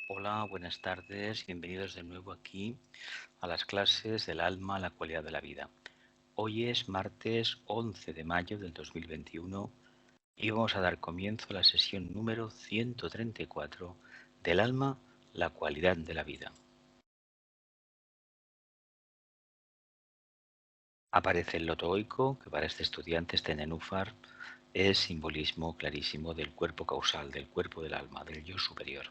Hola, buenas tardes, bienvenidos de nuevo aquí a las clases del alma, la cualidad de la vida. Hoy es martes 11 de mayo del 2021 y vamos a dar comienzo a la sesión número 134 del alma, la cualidad de la vida. Aparece el loto oico, que para este estudiante, este nenúfar, es simbolismo clarísimo del cuerpo causal, del cuerpo del alma, del yo superior.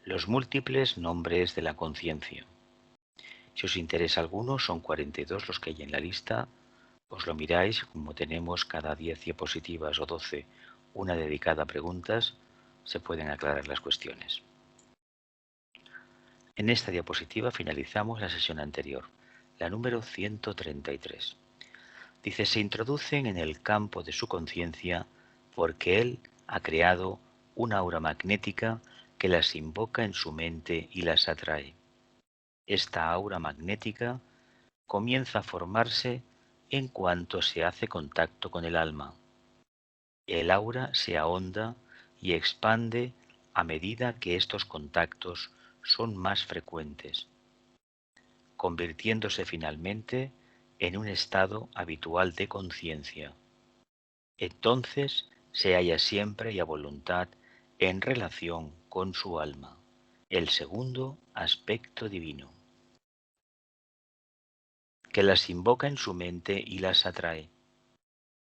Los múltiples nombres de la conciencia. Si os interesa alguno, son 42 los que hay en la lista. Os lo miráis, como tenemos cada 10 diapositivas o 12 una dedicada a preguntas, se pueden aclarar las cuestiones. En esta diapositiva finalizamos la sesión anterior, la número 133. Dice, se introducen en el campo de su conciencia porque él ha creado una aura magnética que las invoca en su mente y las atrae. Esta aura magnética comienza a formarse en cuanto se hace contacto con el alma. El aura se ahonda y expande a medida que estos contactos son más frecuentes, convirtiéndose finalmente en un estado habitual de conciencia. Entonces se halla siempre y a voluntad en relación con su alma, el segundo aspecto divino, que las invoca en su mente y las atrae.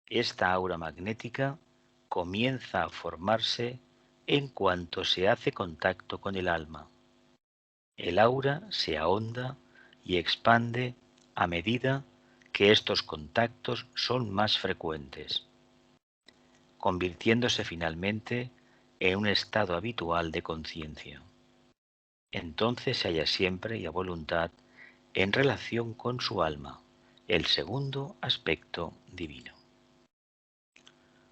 Esta aura magnética comienza a formarse en cuanto se hace contacto con el alma. El aura se ahonda y expande a medida que estos contactos son más frecuentes, convirtiéndose finalmente en un estado habitual de conciencia. Entonces se halla siempre y a voluntad en relación con su alma, el segundo aspecto divino.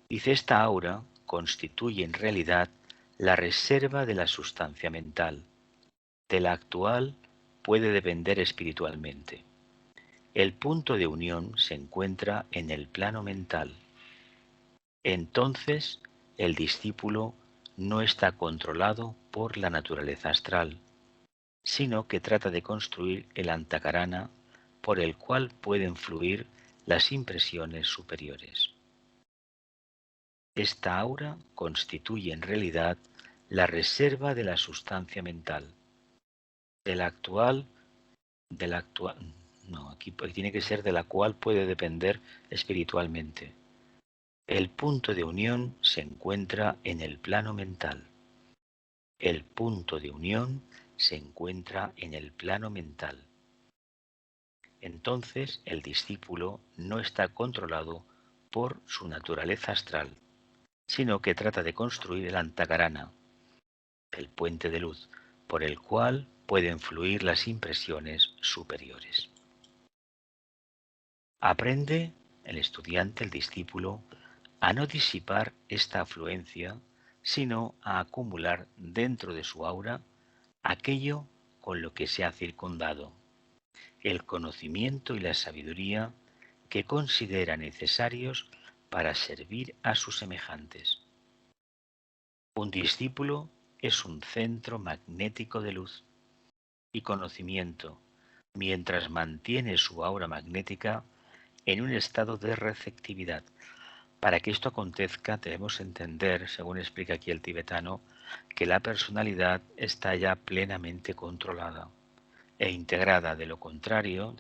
Dice, esta aura constituye en realidad la reserva de la sustancia mental. De la actual puede depender espiritualmente. El punto de unión se encuentra en el plano mental. Entonces, el discípulo no está controlado por la naturaleza astral, sino que trata de construir el antakarana por el cual pueden fluir las impresiones superiores. Esta aura constituye en realidad la reserva de la sustancia mental. De la actual, no, aquí tiene que ser de la cual puede depender espiritualmente. El punto de unión se encuentra en el plano mental. El punto de unión se encuentra en el plano mental. Entonces el discípulo no está controlado por su naturaleza astral, sino que trata de construir el antakarana, el puente de luz, por el cual pueden fluir las impresiones superiores. Aprende el estudiante, el discípulo, a no disipar esta afluencia, sino a acumular dentro de su aura aquello con lo que se ha circundado, el conocimiento y la sabiduría que considera necesarios para servir a sus semejantes. Un discípulo es un centro magnético de luz y conocimiento, mientras mantiene su aura magnética en un estado de receptividad. Para que esto acontezca, debemos entender, según explica aquí el tibetano, que la personalidad está ya plenamente controlada e integrada. De lo contrario,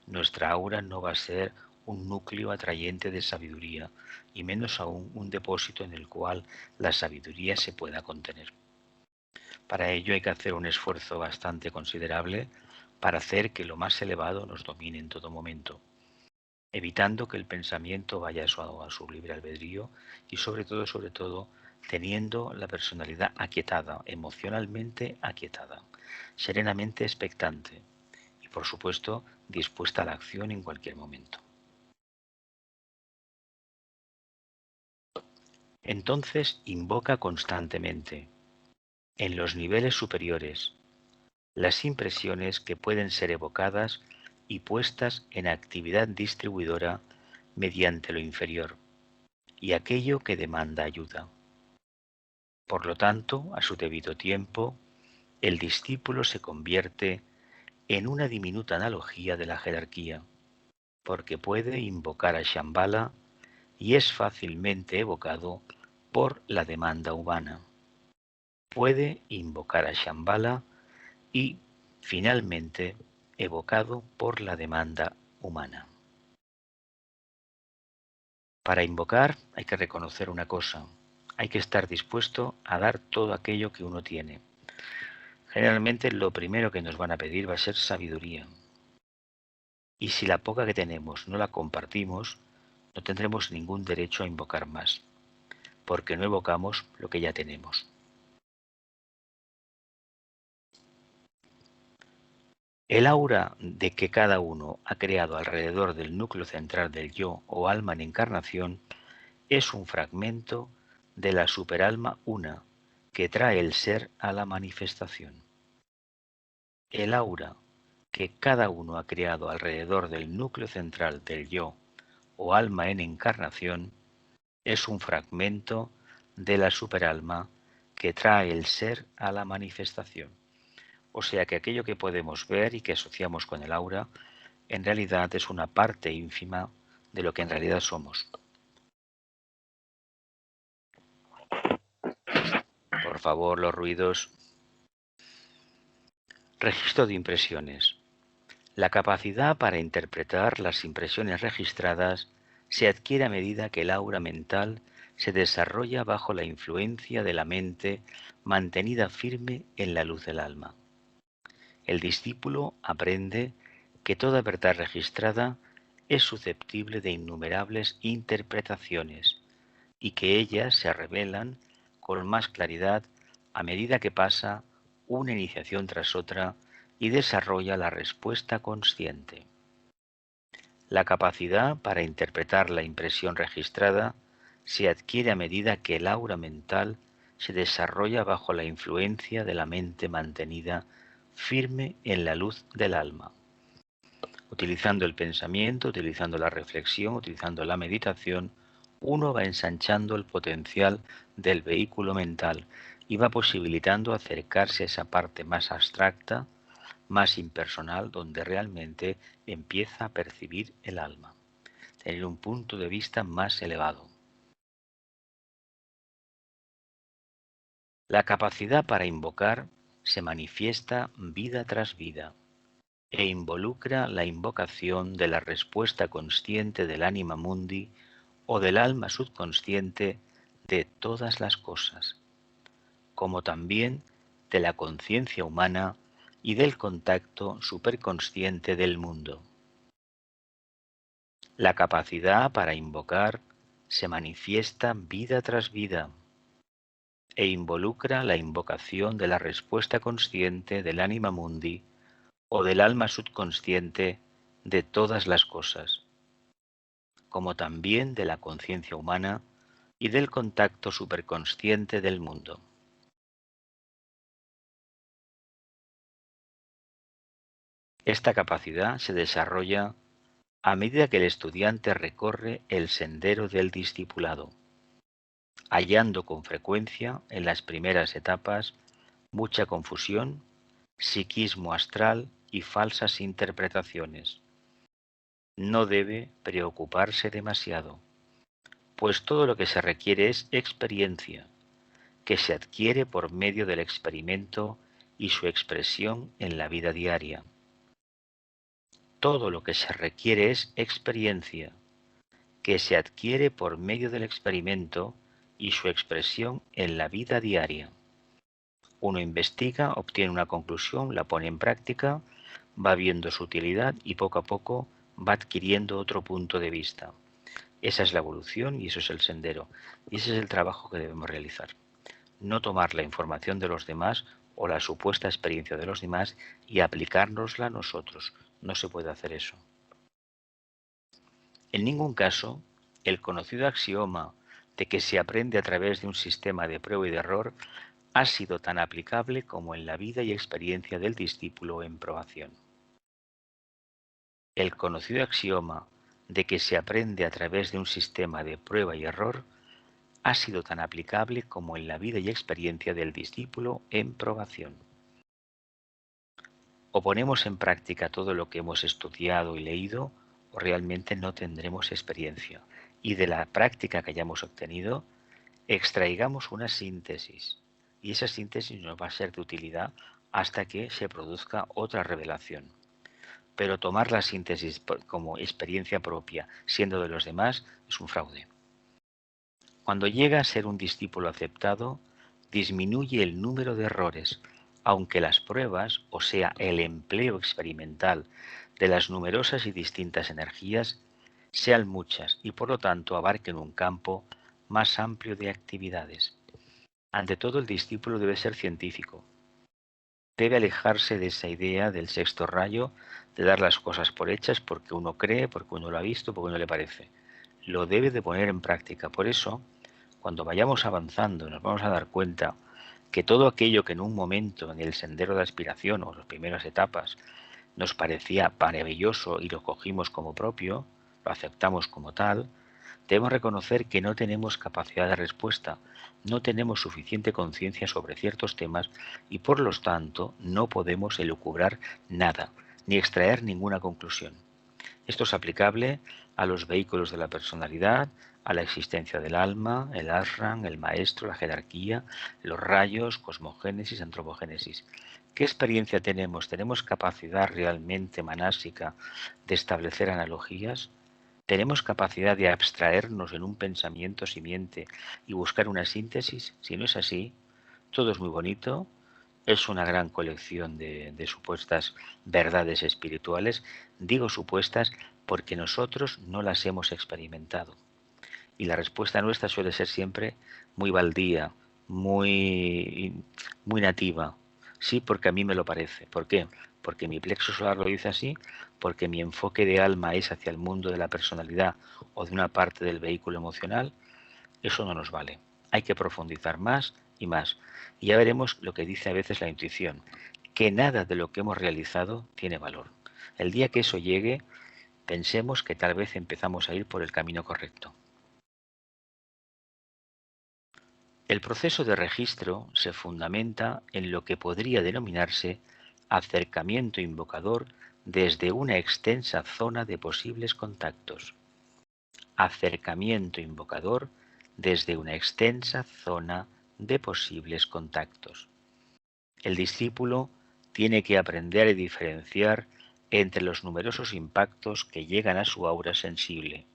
nuestra aura no va a ser un núcleo atrayente de sabiduría, y menos aún un depósito en el cual la sabiduría se pueda contener. Para ello hay que hacer un esfuerzo bastante considerable para hacer que lo más elevado nos domine en todo momento, evitando que el pensamiento vaya a su libre albedrío y sobre todo, teniendo la personalidad aquietada, emocionalmente aquietada, serenamente expectante y, por supuesto, dispuesta a la acción en cualquier momento. Entonces invoca constantemente, en los niveles superiores, las impresiones que pueden ser evocadas y puestas en actividad distribuidora mediante lo inferior, y aquello que demanda ayuda. Por lo tanto, a su debido tiempo, el discípulo se convierte en una diminuta analogía de la jerarquía, porque puede invocar a Shambhala y es fácilmente evocado por la demanda humana. Puede invocar a Shambhala y, finalmente, evocado por la demanda humana. Para invocar hay que reconocer una cosa, hay que estar dispuesto a dar todo aquello que uno tiene. Generalmente lo primero que nos van a pedir va a ser sabiduría. Y si la poca que tenemos no la compartimos, no tendremos ningún derecho a invocar más, porque no evocamos lo que ya tenemos. El aura de que cada uno ha creado alrededor del núcleo central del yo o alma en encarnación es un fragmento de la superalma una que trae el ser a la manifestación. El aura que cada uno ha creado alrededor del núcleo central del yo o alma en encarnación es un fragmento de la superalma que trae el ser a la manifestación. O sea que aquello que podemos ver y que asociamos con el aura, en realidad es una parte ínfima de lo que en realidad somos. Por favor, los ruidos. Registro de impresiones. La capacidad para interpretar las impresiones registradas se adquiere a medida que el aura mental se desarrolla bajo la influencia de la mente mantenida firme en la luz del alma. El discípulo aprende que toda verdad registrada es susceptible de innumerables interpretaciones y que ellas se revelan con más claridad a medida que pasa una iniciación tras otra y desarrolla la respuesta consciente. La capacidad para interpretar la impresión registrada se adquiere a medida que el aura mental se desarrolla bajo la influencia de la mente mantenida firme en la luz del alma. Utilizando el pensamiento, utilizando la reflexión, utilizando la meditación, uno va ensanchando el potencial del vehículo mental y va posibilitando acercarse a esa parte más abstracta, más impersonal, donde realmente empieza a percibir el alma, tener un punto de vista más elevado. La capacidad para invocar se manifiesta vida tras vida e involucra la invocación de la respuesta consciente del anima mundi o del alma subconsciente de todas las cosas, como también de la conciencia humana y del contacto superconsciente del mundo. La capacidad para invocar se manifiesta vida tras vida e involucra la invocación de la respuesta consciente del anima mundi o del alma subconsciente de todas las cosas, como también de la conciencia humana y del contacto superconsciente del mundo. Esta capacidad se desarrolla a medida que el estudiante recorre el sendero del discipulado, hallando con frecuencia en las primeras etapas mucha confusión, psiquismo astral y falsas interpretaciones. No debe preocuparse demasiado, pues todo lo que se requiere es experiencia, que se adquiere por medio del experimento y su expresión en la vida diaria. Todo lo que se requiere es experiencia, que se adquiere por medio del experimento y su expresión en la vida diaria. Uno investiga, obtiene una conclusión, la pone en práctica, va viendo su utilidad y poco a poco va adquiriendo otro punto de vista. Esa es la evolución y eso es el sendero. Y ese es el trabajo que debemos realizar. No tomar la información de los demás o la supuesta experiencia de los demás y aplicárnosla nosotros. No se puede hacer eso. En ningún caso, el conocido axioma de que se aprende a través de un sistema de prueba y de error ha sido tan aplicable como en la vida y experiencia del discípulo en probación. El conocido axioma de que se aprende a través de un sistema de prueba y error ha sido tan aplicable como en la vida y experiencia del discípulo en probación. O ponemos en práctica todo lo que hemos estudiado y leído, o realmente no tendremos experiencia. Y de la práctica que hayamos obtenido, extraigamos una síntesis. Y esa síntesis nos va a ser de utilidad hasta que se produzca otra revelación. Pero tomar la síntesis como experiencia propia, siendo de los demás, es un fraude. Cuando llega a ser un discípulo aceptado, disminuye el número de errores, aunque las pruebas, o sea, el empleo experimental de las numerosas y distintas energías, sean muchas y por lo tanto abarquen un campo más amplio de actividades. Ante todo, el discípulo debe ser científico. Debe alejarse de esa idea del sexto rayo, de dar las cosas por hechas porque uno cree, porque uno lo ha visto, porque uno le parece. Lo debe de poner en práctica. Por eso, cuando vayamos avanzando, nos vamos a dar cuenta que todo aquello que en un momento en el sendero de aspiración o las primeras etapas nos parecía maravilloso y lo cogimos como propio, lo aceptamos como tal, debemos reconocer que no tenemos capacidad de respuesta, no tenemos suficiente conciencia sobre ciertos temas y por lo tanto no podemos elucubrar nada, ni extraer ninguna conclusión. Esto es aplicable a los vehículos de la personalidad, a la existencia del alma, el ashram, el maestro, la jerarquía, los rayos, cosmogénesis, antropogénesis. ¿Qué experiencia tenemos? ¿Tenemos capacidad realmente manásica de establecer analogías? ¿Tenemos capacidad de abstraernos en un pensamiento simiente y buscar una síntesis? Si no es así, todo es muy bonito, es una gran colección de supuestas verdades espirituales. Digo supuestas porque nosotros no las hemos experimentado. Y la respuesta nuestra suele ser siempre muy baldía, muy nativa. Sí, porque a mí me lo parece. ¿Por qué? Porque mi plexo solar lo dice así, porque mi enfoque de alma es hacia el mundo de la personalidad o de una parte del vehículo emocional. Eso no nos vale. Hay que profundizar más y más. Y ya veremos lo que dice a veces la intuición, que nada de lo que hemos realizado tiene valor. El día que eso llegue, pensemos que tal vez empezamos a ir por el camino correcto. El proceso de registro se fundamenta en lo que podría denominarse acercamiento invocador desde una extensa zona de posibles contactos. Acercamiento invocador desde una extensa zona de posibles contactos. El discípulo tiene que aprender a diferenciar entre los numerosos impactos que llegan a su aura sensible.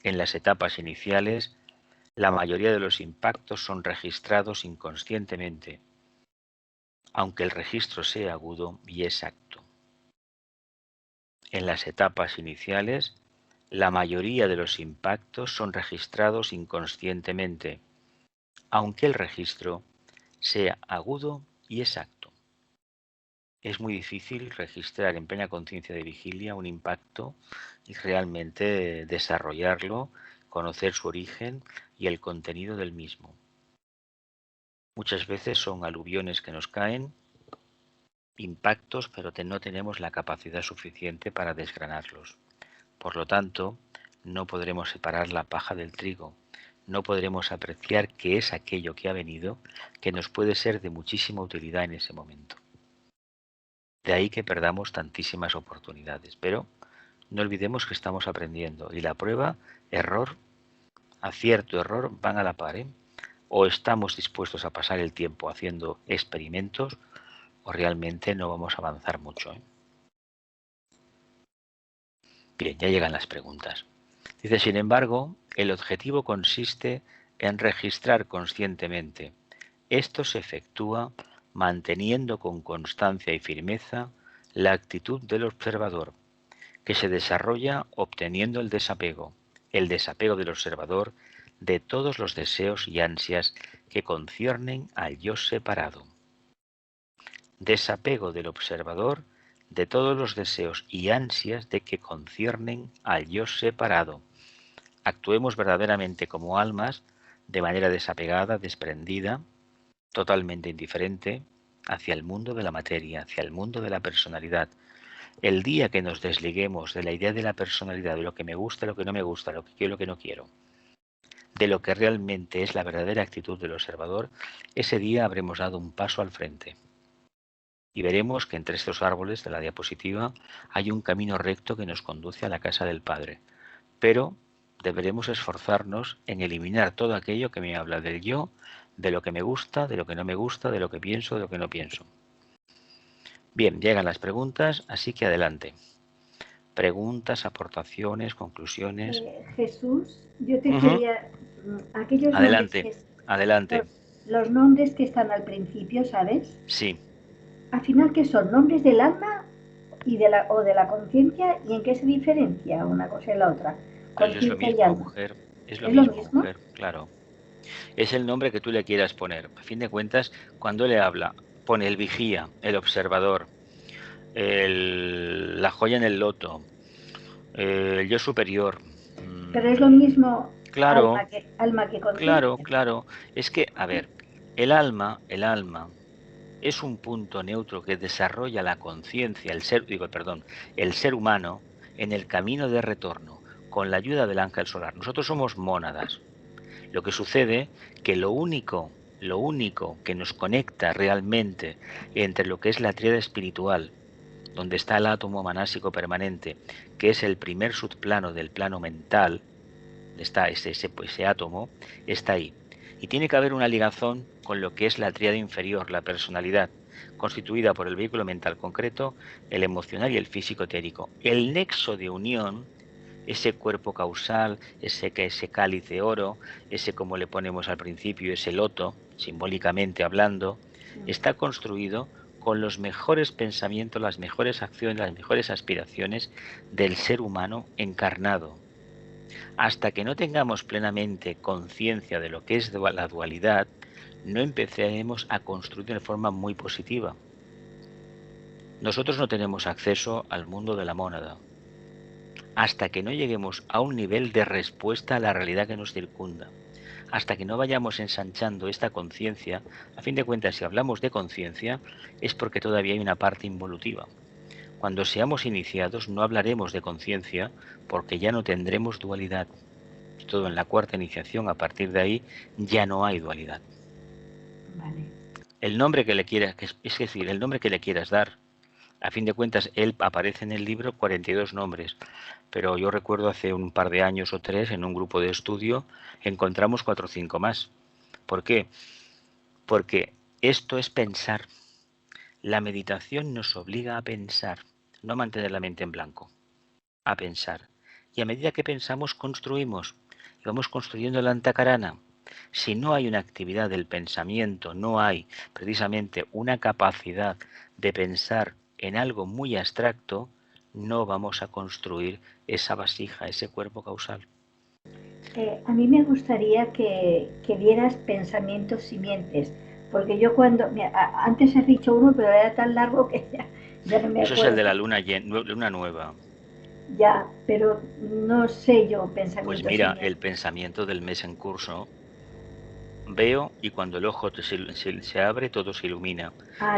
En las etapas iniciales, la mayoría de los impactos son registrados inconscientemente, aunque el registro sea agudo y exacto. En las etapas iniciales, la mayoría de los impactos son registrados inconscientemente, aunque el registro sea agudo y exacto. Es muy difícil registrar en plena conciencia de vigilia un impacto y realmente desarrollarlo, conocer su origen y el contenido del mismo. Muchas veces son aluviones que nos caen, impactos, pero no tenemos la capacidad suficiente para desgranarlos. Por lo tanto, no podremos separar la paja del trigo, no podremos apreciar qué es aquello que ha venido, que nos puede ser de muchísima utilidad en ese momento. De ahí que perdamos tantísimas oportunidades, pero no olvidemos que estamos aprendiendo y la prueba, error, acierto, error van a la par, ¿eh? O estamos dispuestos a pasar el tiempo haciendo experimentos o realmente no vamos a avanzar mucho, ¿eh? Bien, ya llegan las preguntas. Dice, sin embargo, el objetivo consiste en registrar conscientemente. Esto se efectúa manteniendo con constancia y firmeza la actitud del observador, que se desarrolla obteniendo el desapego del observador de todos los deseos y ansias que conciernen al yo separado. Desapego del observador de todos los deseos y ansias de que conciernen al yo separado. Actuemos verdaderamente como almas, de manera desapegada, desprendida, totalmente indiferente, hacia el mundo de la materia, hacia el mundo de la personalidad. El día que nos desliguemos de la idea de la personalidad, de lo que me gusta, lo que no me gusta, lo que quiero, lo que no quiero, de lo que realmente es la verdadera actitud del observador, ese día habremos dado un paso al frente. Y veremos que entre estos árboles de la diapositiva hay un camino recto que nos conduce a la casa del Padre. Pero deberemos esforzarnos en eliminar todo aquello que me habla del yo, de lo que me gusta, de lo que no me gusta, de lo que pienso, de lo que no pienso. Bien, llegan las preguntas, así que adelante. Preguntas, aportaciones, conclusiones. Jesús, yo te quería... Aquellos nombres Adelante, adelante. los nombres que están al principio, ¿sabes? Sí. Al final, ¿qué son? ¿Nombres del alma o de la conciencia? ¿Y en qué se diferencia una cosa y la otra? Pues es lo Conciencia y mismo, alma. mujer. Es lo ¿Es lo mismo, mismo? mujer, claro. Es el nombre que tú le quieras poner. A fin de cuentas, cuando le habla, pone el vigía, el observador, la joya en el loto, el yo superior. Pero es lo mismo Claro, alma que claro, conciencia. claro. Es que, a ver, el alma es un punto neutro que desarrolla la conciencia, el ser humano en el camino de retorno con la ayuda del ángel solar. Nosotros somos mónadas. Lo que sucede que lo único que nos conecta realmente entre lo que es la tríada espiritual, donde está el átomo manásico permanente, que es el primer subplano del plano mental, está ese átomo, está ahí. Y tiene que haber una ligazón con lo que es la tríada inferior, la personalidad, constituida por el vehículo mental concreto, el emocional y el físico etérico. El nexo de unión, ese cuerpo causal, ese cáliz de oro, ese como le ponemos al principio, ese loto, simbólicamente hablando, está construido con los mejores pensamientos, las mejores acciones, las mejores aspiraciones del ser humano encarnado. Hasta que no tengamos plenamente conciencia de lo que es la dualidad, no empezaremos a construir de forma muy positiva. Nosotros no tenemos acceso al mundo de la mónada hasta que no lleguemos a un nivel de respuesta a la realidad que nos circunda. Hasta que no vayamos ensanchando esta conciencia, a fin de cuentas, si hablamos de conciencia, es porque todavía hay una parte involutiva. Cuando seamos iniciados no hablaremos de conciencia porque ya no tendremos dualidad. Todo en la cuarta iniciación, a partir de ahí, ya no hay dualidad. Vale. El nombre que le quieras, es decir, el nombre que le quieras dar. A fin de cuentas, él aparece en el libro 42 nombres, pero yo recuerdo hace un par de años o 3, en un grupo de estudio, encontramos 4 o 5 más. ¿Por qué? Porque esto es pensar. La meditación nos obliga a pensar, no a mantener la mente en blanco, a pensar. Y a medida que pensamos, construimos. Y vamos construyendo la antacarana. Si no hay una actividad del pensamiento, no hay precisamente una capacidad de pensar en algo muy abstracto, no vamos a construir esa vasija, ese cuerpo causal. A mí me gustaría que dieras pensamientos simientes, porque yo antes has dicho uno, pero era tan largo que ya no me Eso es el acuerdo. de la luna nueva. Ya, pero no sé yo Pues pensamientos mira, el simientes. pensamiento del mes en curso, veo y cuando el ojo se abre todo se ilumina.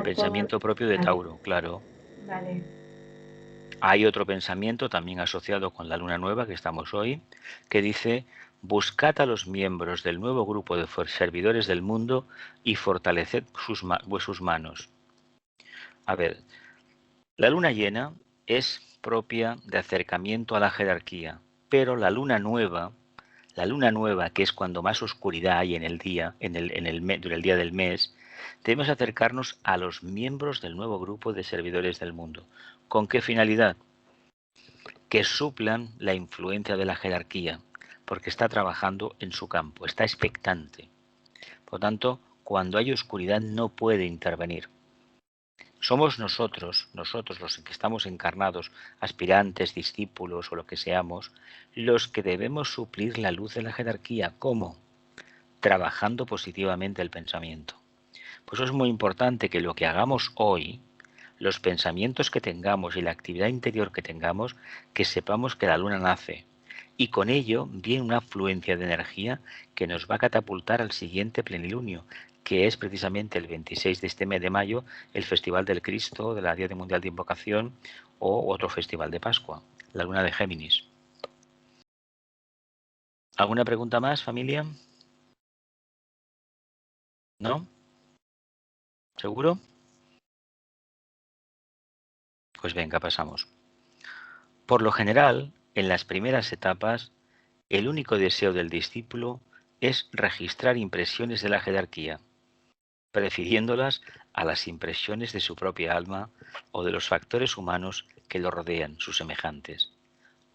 Pensamiento propio de Vale, Tauro, claro. vale. Hay otro pensamiento también asociado con la luna nueva que estamos hoy, que dice: buscad a los miembros del nuevo grupo de servidores del mundo y fortaleced sus manos. A ver, la luna llena es propia de acercamiento a la jerarquía, pero la luna nueva, que es cuando más oscuridad hay en el día, durante el día del mes, debemos acercarnos a los miembros del nuevo grupo de servidores del mundo. ¿Con qué finalidad? Que suplan la influencia de la jerarquía, porque está trabajando en su campo, está expectante. Por lo tanto, cuando hay oscuridad no puede intervenir. Somos nosotros los que estamos encarnados, aspirantes, discípulos o lo que seamos, los que debemos suplir la luz de la jerarquía. ¿Cómo? Trabajando positivamente el pensamiento. Por eso es muy importante que lo que hagamos hoy, los pensamientos que tengamos y la actividad interior que tengamos, que sepamos que la luna nace. Y con ello viene una afluencia de energía que nos va a catapultar al siguiente plenilunio, que es precisamente el 26 de este mes de mayo, el Festival del Cristo, de la Día Mundial de Invocación, o otro festival de Pascua, la luna de Géminis. ¿Alguna pregunta más, familia? ¿No? ¿Seguro? Pues venga, pasamos. Por lo general, en las primeras etapas, el único deseo del discípulo es registrar impresiones de la jerarquía, prefiriéndolas a las impresiones de su propia alma o de los factores humanos que lo rodean, sus semejantes,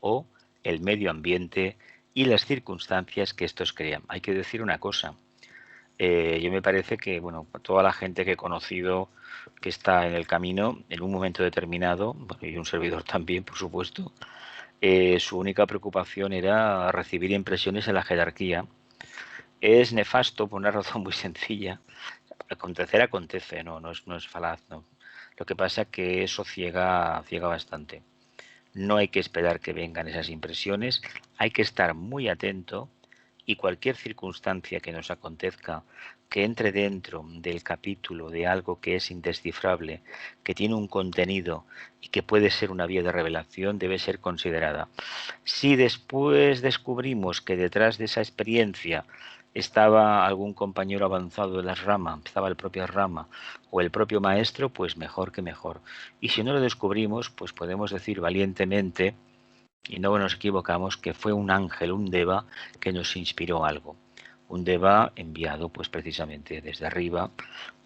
o el medio ambiente y las circunstancias que estos crean. Hay que decir una cosa. Yo me parece que, bueno, toda la gente que he conocido que está en el camino, en un momento determinado, bueno, y un servidor también, por supuesto, su única preocupación era recibir impresiones en la jerarquía. Es nefasto por una razón muy sencilla. Acontecer acontece, no es falaz, no. Lo que pasa es que eso ciega bastante. No hay que esperar que vengan esas impresiones, hay que estar muy atento y cualquier circunstancia que nos acontezca que entre dentro del capítulo de algo que es indescifrable, que tiene un contenido y que puede ser una vía de revelación, debe ser considerada. Si después descubrimos que detrás de esa experiencia estaba algún compañero avanzado de las ramas, estaba el propio rama o el propio maestro, pues mejor que mejor. Y si no lo descubrimos, pues podemos decir valientemente, y no nos equivocamos, que fue un ángel, un deva, que nos inspiró algo. Un deva enviado pues precisamente desde arriba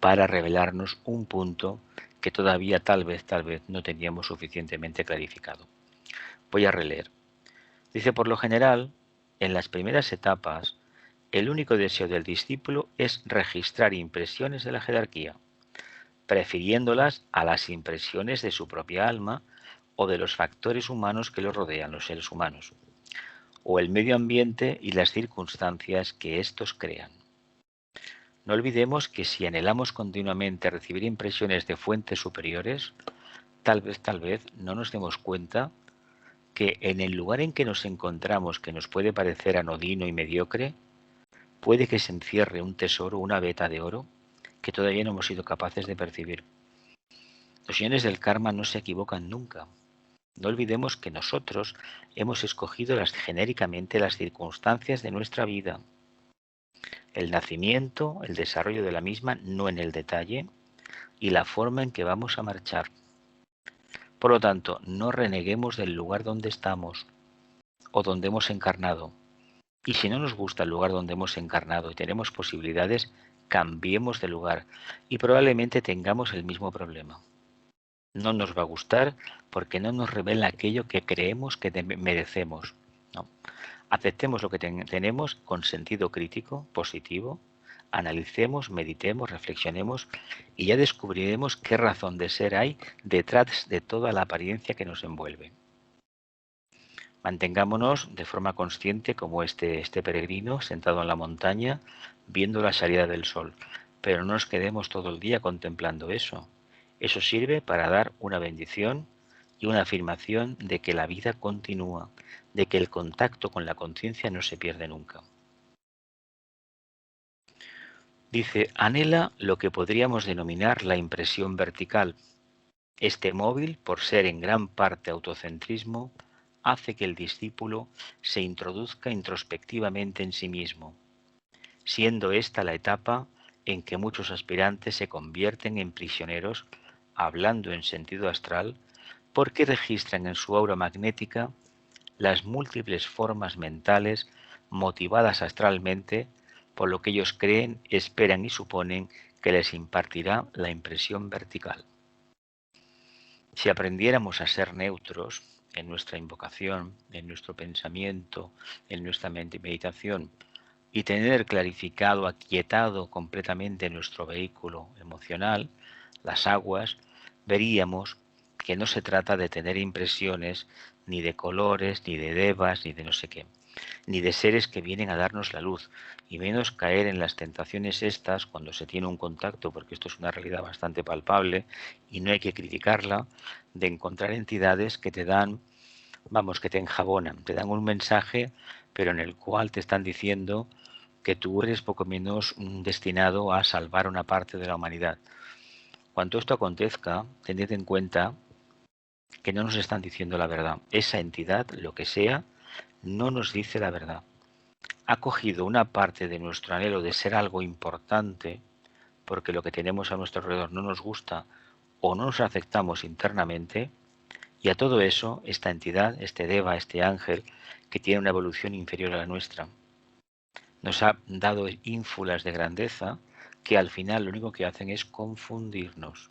para revelarnos un punto que todavía tal vez no teníamos suficientemente clarificado. Voy a releer. Dice, por lo general, en las primeras etapas, el único deseo del discípulo es registrar impresiones de la jerarquía, prefiriéndolas a las impresiones de su propia alma o de los factores humanos que lo rodean, los seres humanos, o el medio ambiente y las circunstancias que éstos crean. No olvidemos que si anhelamos continuamente recibir impresiones de fuentes superiores, tal vez no nos demos cuenta que en el lugar en que nos encontramos, que nos puede parecer anodino y mediocre, puede que se encierre un tesoro, una veta de oro, que todavía no hemos sido capaces de percibir. Los señores del karma no se equivocan nunca. No olvidemos que nosotros hemos escogido genéricamente las circunstancias de nuestra vida, el nacimiento, el desarrollo de la misma, no en el detalle, y la forma en que vamos a marchar. Por lo tanto, no reneguemos del lugar donde estamos o donde hemos encarnado. Y si no nos gusta el lugar donde hemos encarnado y tenemos posibilidades, cambiemos de lugar y probablemente tengamos el mismo problema. No nos va a gustar porque no nos revela aquello que creemos que merecemos. No. Aceptemos lo que tenemos con sentido crítico, positivo, analicemos, meditemos, reflexionemos y ya descubriremos qué razón de ser hay detrás de toda la apariencia que nos envuelve. Mantengámonos de forma consciente como este peregrino sentado en la montaña viendo la salida del sol, pero no nos quedemos todo el día contemplando eso. Eso sirve para dar una bendición y una afirmación de que la vida continúa, de que el contacto con la conciencia no se pierde nunca. Dice, anhela lo que podríamos denominar la impresión vertical. Este móvil, por ser en gran parte autocentrismo, hace que el discípulo se introduzca introspectivamente en sí mismo, siendo esta la etapa en que muchos aspirantes se convierten en prisioneros, hablando en sentido astral, porque registran en su aura magnética las múltiples formas mentales motivadas astralmente por lo que ellos creen, esperan y suponen que les impartirá la impresión vertical. Si aprendiéramos a ser neutros en nuestra invocación, en nuestro pensamiento, en nuestra meditación, y tener clarificado, aquietado completamente nuestro vehículo emocional, las aguas, veríamos que no se trata de tener impresiones ni de colores, ni de devas, ni de no sé qué, ni de seres que vienen a darnos la luz, y menos caer en las tentaciones estas cuando se tiene un contacto, porque esto es una realidad bastante palpable y no hay que criticarla, de encontrar entidades que te dan, vamos, que te enjabonan, te dan un mensaje, pero en el cual te están diciendo que tú eres poco menos destinado a salvar una parte de la humanidad. Cuando esto acontezca, tened en cuenta que no nos están diciendo la verdad. Esa entidad, lo que sea, no nos dice la verdad. ha cogido una parte de nuestro anhelo de ser algo importante, porque lo que tenemos a nuestro alrededor no nos gusta o no nos aceptamos internamente, y a todo eso, esta entidad, este Deva, este ángel, que tiene una evolución inferior a la nuestra, nos ha dado ínfulas de grandeza que al final lo único que hacen es confundirnos.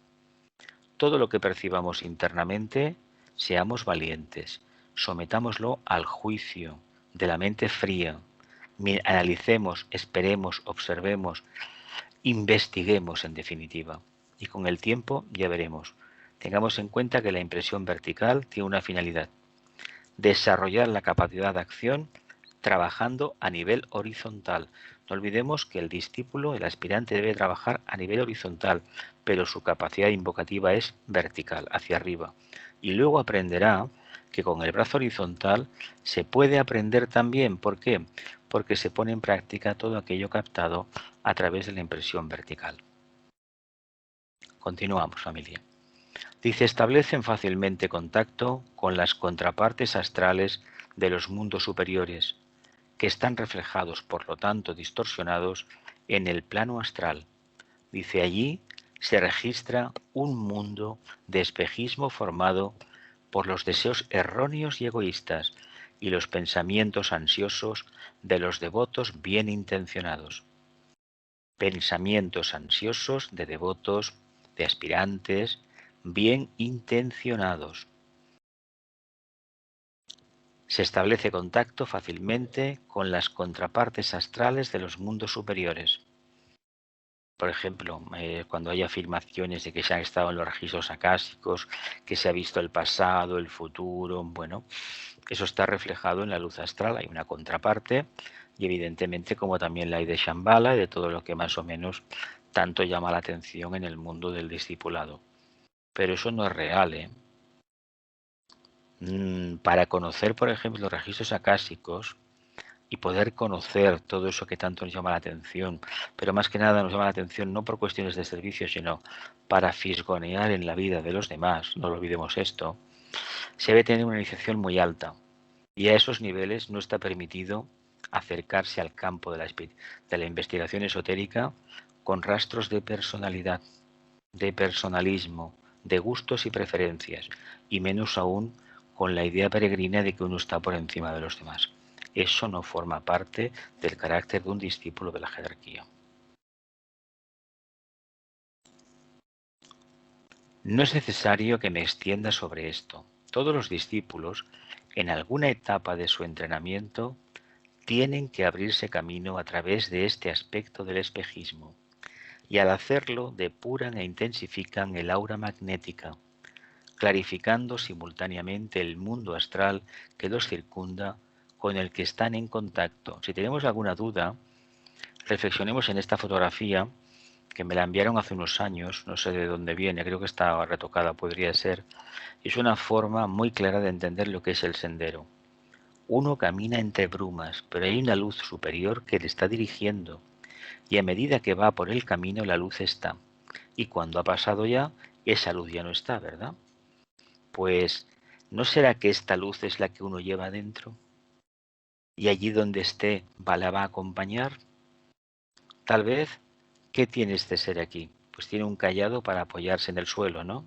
Todo lo que percibamos internamente, seamos valientes, sometámoslo al juicio de la mente fría, analicemos, esperemos, observemos, investiguemos en definitiva. Y con el tiempo ya veremos. Tengamos en cuenta que la impresión vertical tiene una finalidad: desarrollar la capacidad de acción trabajando a nivel horizontal. No olvidemos que el discípulo, el aspirante, debe trabajar a nivel horizontal, pero su capacidad invocativa es vertical, hacia arriba. Y luego aprenderá que con el brazo horizontal se puede aprender también. ¿Por qué? Porque se pone en práctica todo aquello captado a través de la impresión vertical. Continuamos, familia. Dice, establecen fácilmente contacto con las contrapartes astrales de los mundos superiores, que están reflejados, por lo tanto distorsionados, en el plano astral. Dice, allí se registra un mundo de espejismo formado por los deseos erróneos y egoístas y los pensamientos ansiosos de los devotos bien intencionados. Pensamientos ansiosos de devotos, de aspirantes bien intencionados. Se establece contacto fácilmente con las contrapartes astrales de los mundos superiores. Por ejemplo, cuando hay afirmaciones de que se han estado en los registros acásicos, que se ha visto el pasado, el futuro, bueno, eso está reflejado en la luz astral. Hay una contraparte y evidentemente como también la hay de Shambhala y de todo lo que más o menos tanto llama la atención en el mundo del discipulado. Pero eso no es real, ¿eh? Para conocer, por ejemplo, los registros acásicos y poder conocer todo eso que tanto nos llama la atención, pero más que nada nos llama la atención no por cuestiones de servicio, sino para fisgonear en la vida de los demás, no lo olvidemos esto, se debe tener una iniciación muy alta y a esos niveles no está permitido acercarse al campo de la investigación esotérica con rastros de personalidad, de personalismo, de gustos y preferencias, y menos aún con la idea peregrina de que uno está por encima de los demás. Eso no forma parte del carácter de un discípulo de la jerarquía. No es necesario que me extienda sobre esto. Todos los discípulos, en alguna etapa de su entrenamiento, tienen que abrirse camino a través de este aspecto del espejismo, y al hacerlo depuran e intensifican el aura magnética, clarificando simultáneamente el mundo astral que los circunda con el que están en contacto. Si tenemos alguna duda, reflexionemos en esta fotografía que me la enviaron hace unos años, no sé de dónde viene, creo que está retocada, podría ser. Es una forma muy clara de entender lo que es el sendero. Uno camina entre brumas, pero hay una luz superior que le está dirigiendo, y a medida que va por el camino la luz está, y cuando ha pasado ya, esa luz ya no está, ¿verdad? Pues, ¿no será que esta luz es la que uno lleva dentro? Y allí donde esté, la va a acompañar. Tal vez, ¿qué tiene este ser aquí? Pues tiene un cayado para apoyarse en el suelo, ¿no?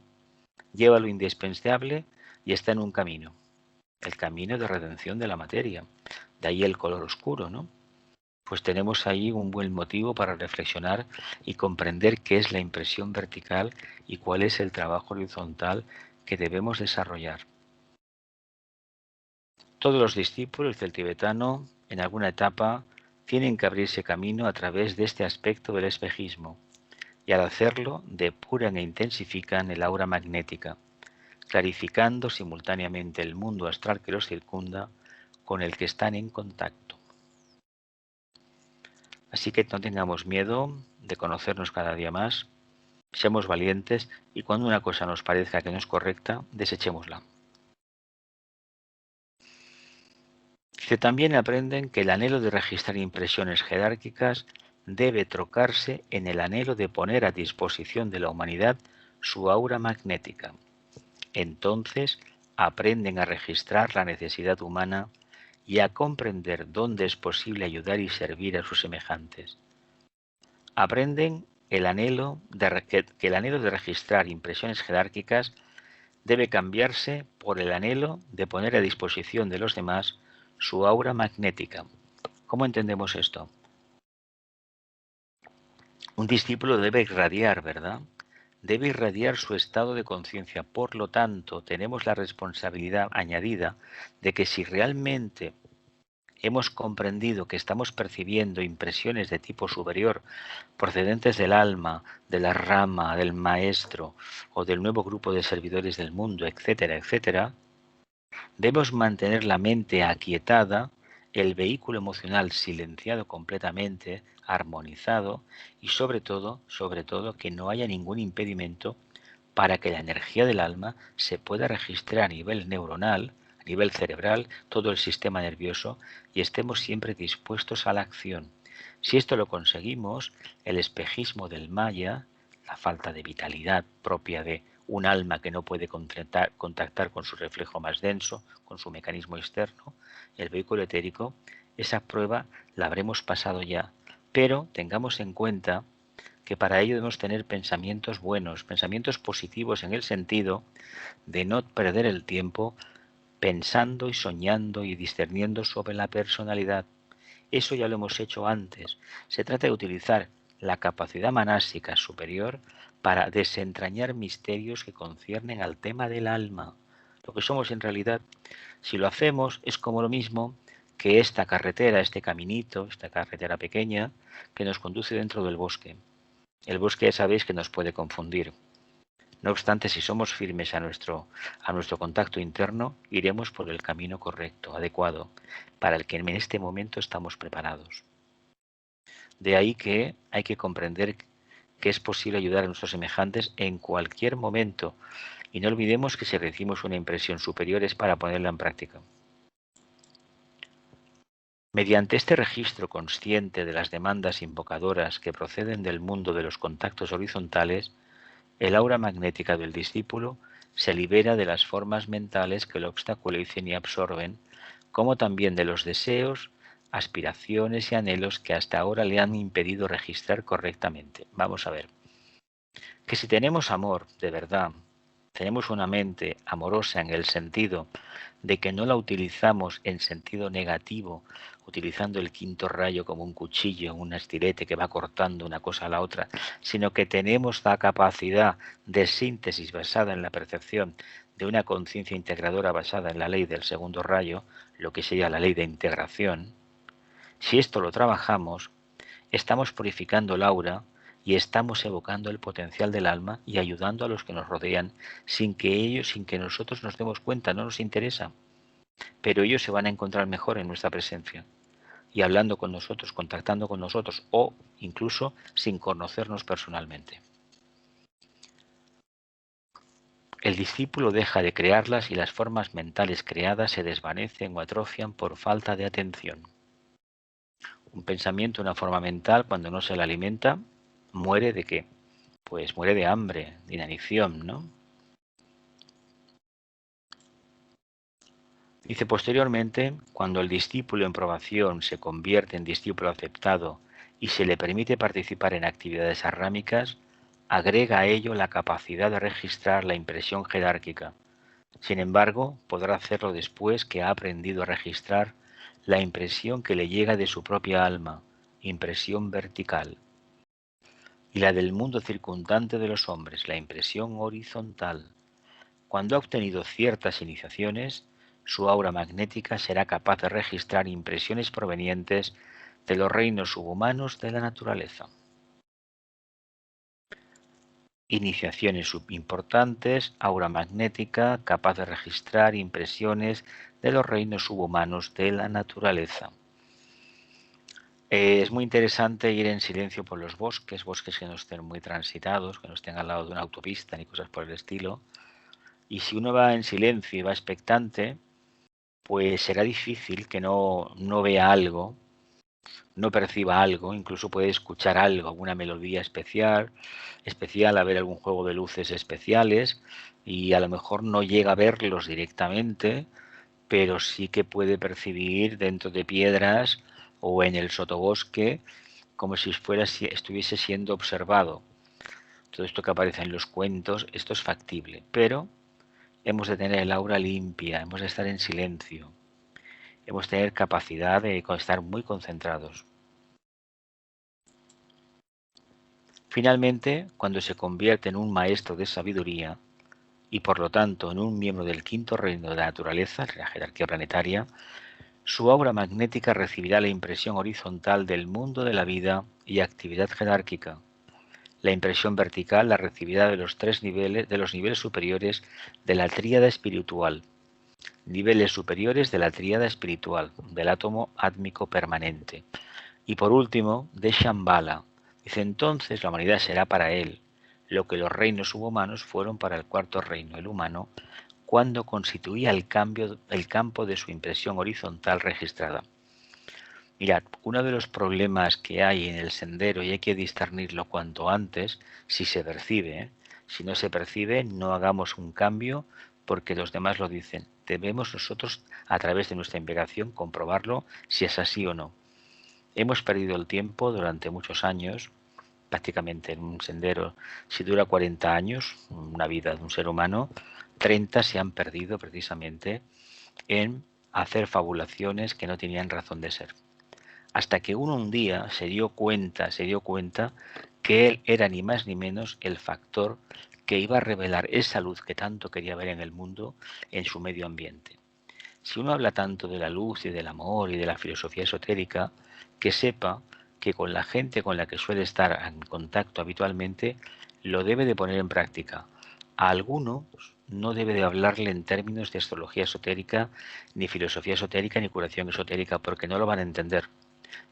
Lleva lo indispensable y está en un camino. El camino de redención de la materia. De ahí el color oscuro, ¿no? Pues tenemos ahí un buen motivo para reflexionar y comprender qué es la impresión vertical y cuál es el trabajo horizontal que debemos desarrollar. Todos los discípulos del tibetano, en alguna etapa, tienen que abrirse camino a través de este aspecto del espejismo, y al hacerlo depuran e intensifican el aura magnética, clarificando simultáneamente el mundo astral que los circunda con el que están en contacto. Así que no tengamos miedo de conocernos cada día más, seamos valientes y cuando una cosa nos parezca que no es correcta, desechémosla. Dice, también aprenden que el anhelo de registrar impresiones jerárquicas debe trocarse en el anhelo de poner a disposición de la humanidad su aura magnética. Entonces aprenden a registrar la necesidad humana y a comprender dónde es posible ayudar y servir a sus semejantes. Aprenden que el anhelo de registrar impresiones jerárquicas debe cambiarse por el anhelo de poner a disposición de los demás su aura magnética. ¿Cómo entendemos esto? Un discípulo debe irradiar, ¿verdad? Debe irradiar su estado de conciencia. Por lo tanto, tenemos la responsabilidad añadida de que si realmente hemos comprendido que estamos percibiendo impresiones de tipo superior procedentes del alma, de la rama, del maestro o del nuevo grupo de servidores del mundo, etcétera, etcétera, debemos mantener la mente aquietada, el vehículo emocional silenciado completamente, armonizado y sobre todo, que no haya ningún impedimento para que la energía del alma se pueda registrar a nivel neuronal, a nivel cerebral, todo el sistema nervioso y estemos siempre dispuestos a la acción. Si esto lo conseguimos, el espejismo del Maya, la falta de vitalidad propia de un alma que no puede contactar con su reflejo más denso, con su mecanismo externo, el vehículo etérico, esa prueba la habremos pasado ya. Pero tengamos en cuenta que para ello debemos tener pensamientos buenos, pensamientos positivos en el sentido de no perder el tiempo pensando y soñando y discerniendo sobre la personalidad. Eso ya lo hemos hecho antes. Se trata de utilizar la capacidad manásica superior para desentrañar misterios que conciernen al tema del alma, lo que somos en realidad. Si lo hacemos es como lo mismo que esta carretera, este caminito, esta carretera pequeña que nos conduce dentro del bosque. El bosque ya sabéis que nos puede confundir. No obstante, si somos firmes a nuestro contacto interno, iremos por el camino correcto, adecuado, para el que en este momento estamos preparados. De ahí que hay que comprender que es posible ayudar a nuestros semejantes en cualquier momento y no olvidemos que si recibimos una impresión superior es para ponerla en práctica. Mediante este registro consciente de las demandas invocadoras que proceden del mundo de los contactos horizontales, el aura magnética del discípulo se libera de las formas mentales que lo obstaculicen y absorben, como también de los deseos, aspiraciones y anhelos que hasta ahora le han impedido registrar correctamente. Vamos a ver. Que si tenemos amor de verdad, tenemos una mente amorosa en el sentido de que no la utilizamos en sentido negativo, utilizando el quinto rayo como un cuchillo, un estilete que va cortando una cosa a la otra, sino que tenemos la capacidad de síntesis basada en la percepción de una conciencia integradora basada en la ley del segundo rayo, lo que sería la ley de integración. Si esto lo trabajamos, estamos purificando el aura y estamos evocando el potencial del alma y ayudando a los que nos rodean sin que nosotros nos demos cuenta, no nos interesa. Pero ellos se van a encontrar mejor en nuestra presencia y hablando con nosotros, contactando con nosotros o incluso sin conocernos personalmente. El discípulo deja de crearlas y las formas mentales creadas se desvanecen o atrofian por falta de atención. Un pensamiento, una forma mental, cuando no se la alimenta, ¿muere de qué? Pues muere de hambre, de inanición, ¿no? Dice posteriormente, cuando el discípulo en probación se convierte en discípulo aceptado y se le permite participar en actividades arrámicas, agrega a ello la capacidad de registrar la impresión jerárquica. Sin embargo, podrá hacerlo después que ha aprendido a registrar la impresión que le llega de su propia alma, impresión vertical, y la del mundo circundante de los hombres, la impresión horizontal. Cuando ha obtenido ciertas iniciaciones, su aura magnética será capaz de registrar impresiones provenientes de los reinos subhumanos de la naturaleza. Iniciaciones subimportantes, aura magnética capaz de registrar impresiones de los reinos subhumanos de la naturaleza. Es muy interesante ir en silencio por los bosques que no estén muy transitados, que no estén al lado de una autopista ni cosas por el estilo. Y si uno va en silencio y va expectante, pues será difícil que no vea algo, no perciba algo, incluso puede escuchar algo, alguna melodía especial, a ver algún juego de luces especiales y a lo mejor no llega a verlos directamente, pero sí que puede percibir dentro de piedras o en el sotobosque como si estuviese siendo observado. Todo esto que aparece en los cuentos, esto es factible, pero hemos de tener el aura limpia, hemos de estar en silencio, hemos de tener capacidad de estar muy concentrados. Finalmente, cuando se convierte en un maestro de sabiduría y por lo tanto en un miembro del quinto reino de la naturaleza, la jerarquía planetaria, su aura magnética recibirá la impresión horizontal del mundo de la vida y actividad jerárquica. La impresión vertical la recibirá de los niveles superiores de la tríada espiritual, niveles superiores de la tríada espiritual, del átomo átmico permanente. Y por último, de Shambhala. Dice, entonces la humanidad será para él lo que los reinos subhumanos fueron para el cuarto reino, el humano, cuando constituía el campo de su impresión horizontal registrada. Mirad, uno de los problemas que hay en el sendero, y hay que discernirlo cuanto antes, si se percibe, si no se percibe, no hagamos un cambio porque los demás lo dicen. Debemos nosotros, a través de nuestra investigación, comprobarlo si es así o no. Hemos perdido el tiempo durante muchos años, prácticamente en un sendero, si dura 40 años, una vida de un ser humano, 30 se han perdido precisamente en hacer fabulaciones que no tenían razón de ser. Hasta que uno un día se dio cuenta que él era ni más ni menos el factor que iba a revelar esa luz que tanto quería ver en el mundo, en su medio ambiente. Si uno habla tanto de la luz y del amor y de la filosofía esotérica, que sepa que con la gente con la que suele estar en contacto habitualmente, lo debe de poner en práctica. A algunos no debe de hablarle en términos de astrología esotérica, ni filosofía esotérica, ni curación esotérica, porque no lo van a entender.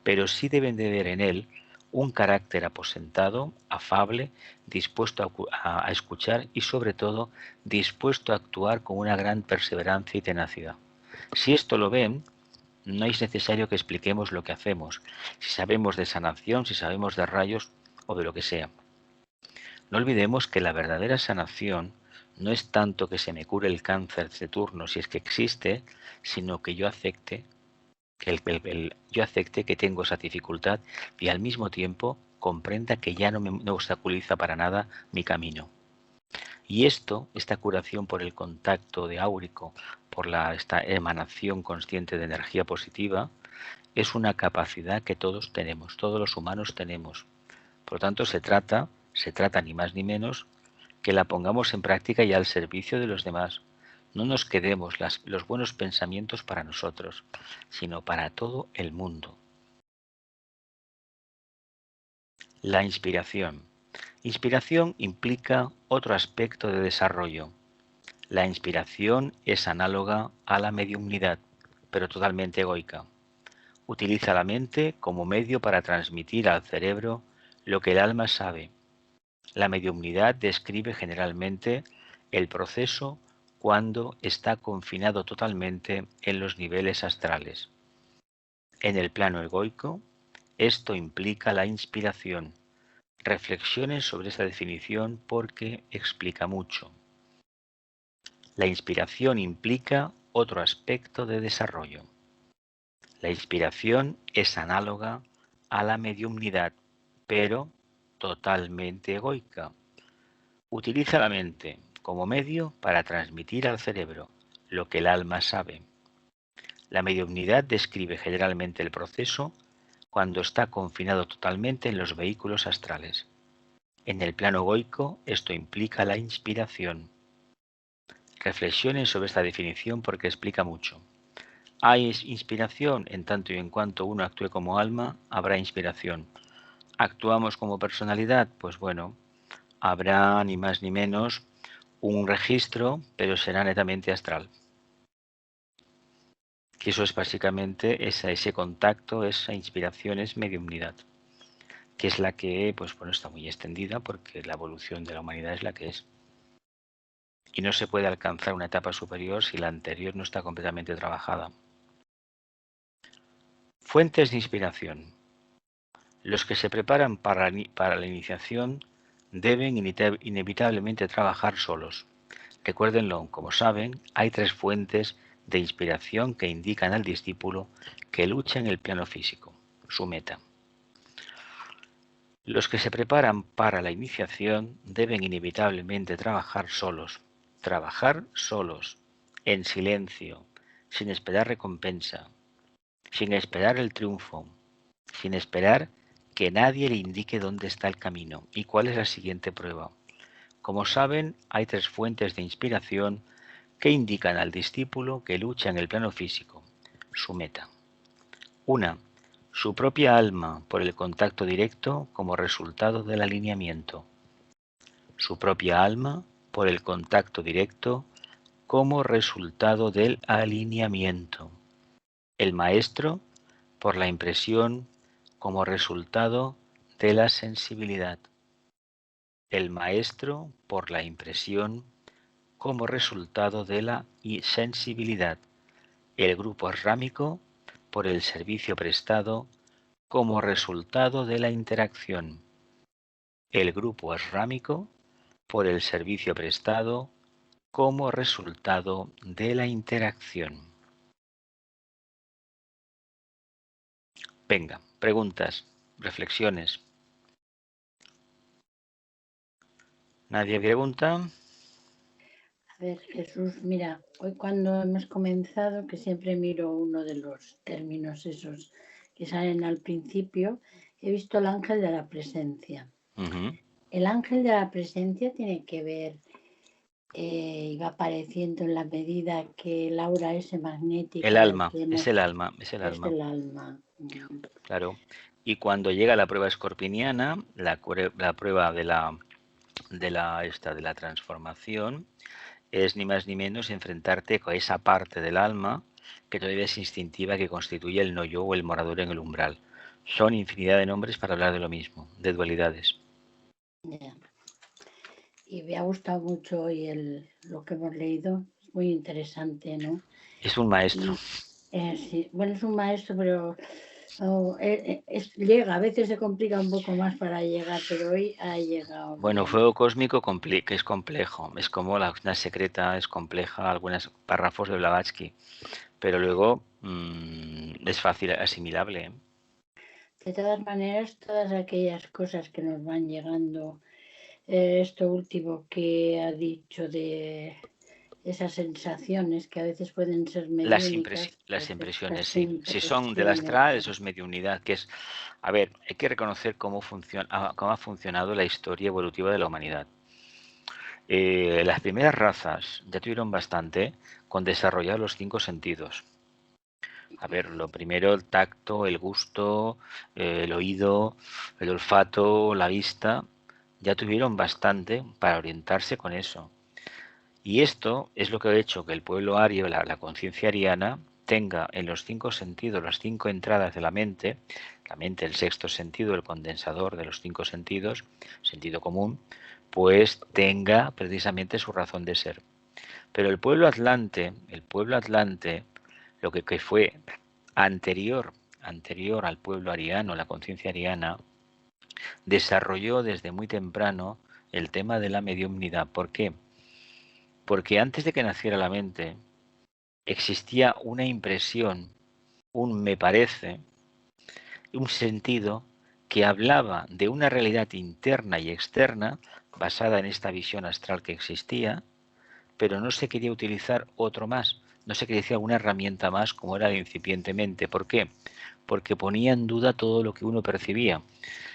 Pero sí deben de ver en él un carácter aposentado, afable, dispuesto a escuchar y sobre todo dispuesto a actuar con una gran perseverancia y tenacidad. Si esto lo ven, no es necesario que expliquemos lo que hacemos, si sabemos de sanación, si sabemos de rayos o de lo que sea. No olvidemos que la verdadera sanación no es tanto que se me cure el cáncer de turno si es que existe, sino que yo acepte que tengo esa dificultad y al mismo tiempo comprenda que ya no me obstaculiza para nada mi camino. Y esta curación por el contacto de áurico, por esta emanación consciente de energía positiva, es una capacidad que todos tenemos, todos los humanos tenemos. Por lo tanto, se trata ni más ni menos que la pongamos en práctica y al servicio de los demás. No nos quedemos los buenos pensamientos para nosotros, sino para todo el mundo. La inspiración. Inspiración implica otro aspecto de desarrollo. La inspiración es análoga a la mediumnidad, pero totalmente egoica. Utiliza la mente como medio para transmitir al cerebro lo que el alma sabe. La mediumnidad describe generalmente el proceso cuando está confinado totalmente en los niveles astrales. En el plano egoico, esto implica la inspiración. Reflexionen sobre esta definición porque explica mucho. La inspiración implica otro aspecto de desarrollo. La inspiración es análoga a la mediumnidad, pero totalmente egoica. Utiliza la mente como medio para transmitir al cerebro lo que el alma sabe. La mediumnidad describe generalmente el proceso cuando está confinado totalmente en los vehículos astrales. En el plano egoico, esto implica la inspiración. Reflexionen sobre esta definición porque explica mucho. Hay inspiración en tanto y en cuanto uno actúe como alma, habrá inspiración. ¿Actuamos como personalidad? Pues bueno, habrá ni más ni menos un registro, pero será netamente astral. Que eso es básicamente ese contacto, esa inspiración es mediumnidad, que es la que, pues bueno, está muy extendida porque la evolución de la humanidad es la que es. Y no se puede alcanzar una etapa superior si la anterior no está completamente trabajada. Fuentes de inspiración. Los que se preparan para la iniciación deben inevitablemente trabajar solos. Recuérdenlo, como saben, hay 3 fuentes de inspiración que indican al discípulo que lucha en el plano físico, su meta. Los que se preparan para la iniciación deben inevitablemente trabajar solos, en silencio, sin esperar recompensa, sin esperar el triunfo, sin esperar que nadie le indique dónde está el camino y cuál es la siguiente prueba. Como saben, hay 3 fuentes de inspiración que indican al discípulo que lucha en el plano físico, su meta. Una, su propia alma por el contacto directo como resultado del alineamiento. Su propia alma por el contacto directo como resultado del alineamiento. El maestro por la impresión como resultado de la sensibilidad. El maestro por la impresión como resultado de la sensibilidad. El grupo rámico por el servicio prestado como resultado de la interacción. El grupo rámico por el servicio prestado como resultado de la interacción. Venga, preguntas, reflexiones. ¿Nadie pregunta? A ver, Jesús, mira, hoy cuando hemos comenzado, que siempre miro uno de los términos esos que salen al principio, he visto el ángel de la presencia. El ángel de la presencia tiene que ver y va apareciendo en la medida que el aura es magnética. El alma, es el alma. Es el alma. Claro. Y cuando llega la prueba escorpiniana, la prueba de la transformación, es ni más ni menos enfrentarte con esa parte del alma que todavía es instintiva, que constituye el no yo o el morador en el umbral. Son infinidad de nombres para hablar de lo mismo, de dualidades. Yeah. Y me ha gustado mucho hoy lo que hemos leído, es muy interesante, ¿no? Es un maestro. Sí. Bueno, es un maestro, pero llega, a veces se complica un poco más para llegar, pero hoy ha llegado. Bueno, fuego cósmico que es complejo, es como la una secreta, es compleja, algunos párrafos de Blavatsky, pero luego es fácil, asimilable. De todas maneras, todas aquellas cosas que nos van llegando, esto último que ha dicho de esas sensaciones que a veces pueden ser mediúnicas. Las impresiones, sí. Si son del astral, eso es mediunidad, que es... A ver, hay que reconocer cómo ha funcionado la historia evolutiva de la humanidad. Las primeras razas ya tuvieron bastante con desarrollar los 5 sentidos. A ver, lo primero, el tacto, el gusto, el oído, el olfato, la vista, ya tuvieron bastante para orientarse con eso. Y esto es lo que ha hecho que el pueblo ario, la conciencia ariana, tenga en los 5 sentidos, las 5 entradas de la mente, el sexto sentido, el condensador de los 5 sentidos, sentido común, pues tenga precisamente su razón de ser. Pero el pueblo atlante, lo que fue anterior al pueblo ariano, la conciencia ariana, desarrolló desde muy temprano el tema de la mediumnidad. ¿Por qué? Porque antes de que naciera la mente, existía una impresión, un me parece, un sentido que hablaba de una realidad interna y externa basada en esta visión astral que existía, pero no se quería utilizar otro más, no se quería decir una herramienta más como era incipientemente. ¿Por qué? Porque ponía en duda todo lo que uno percibía.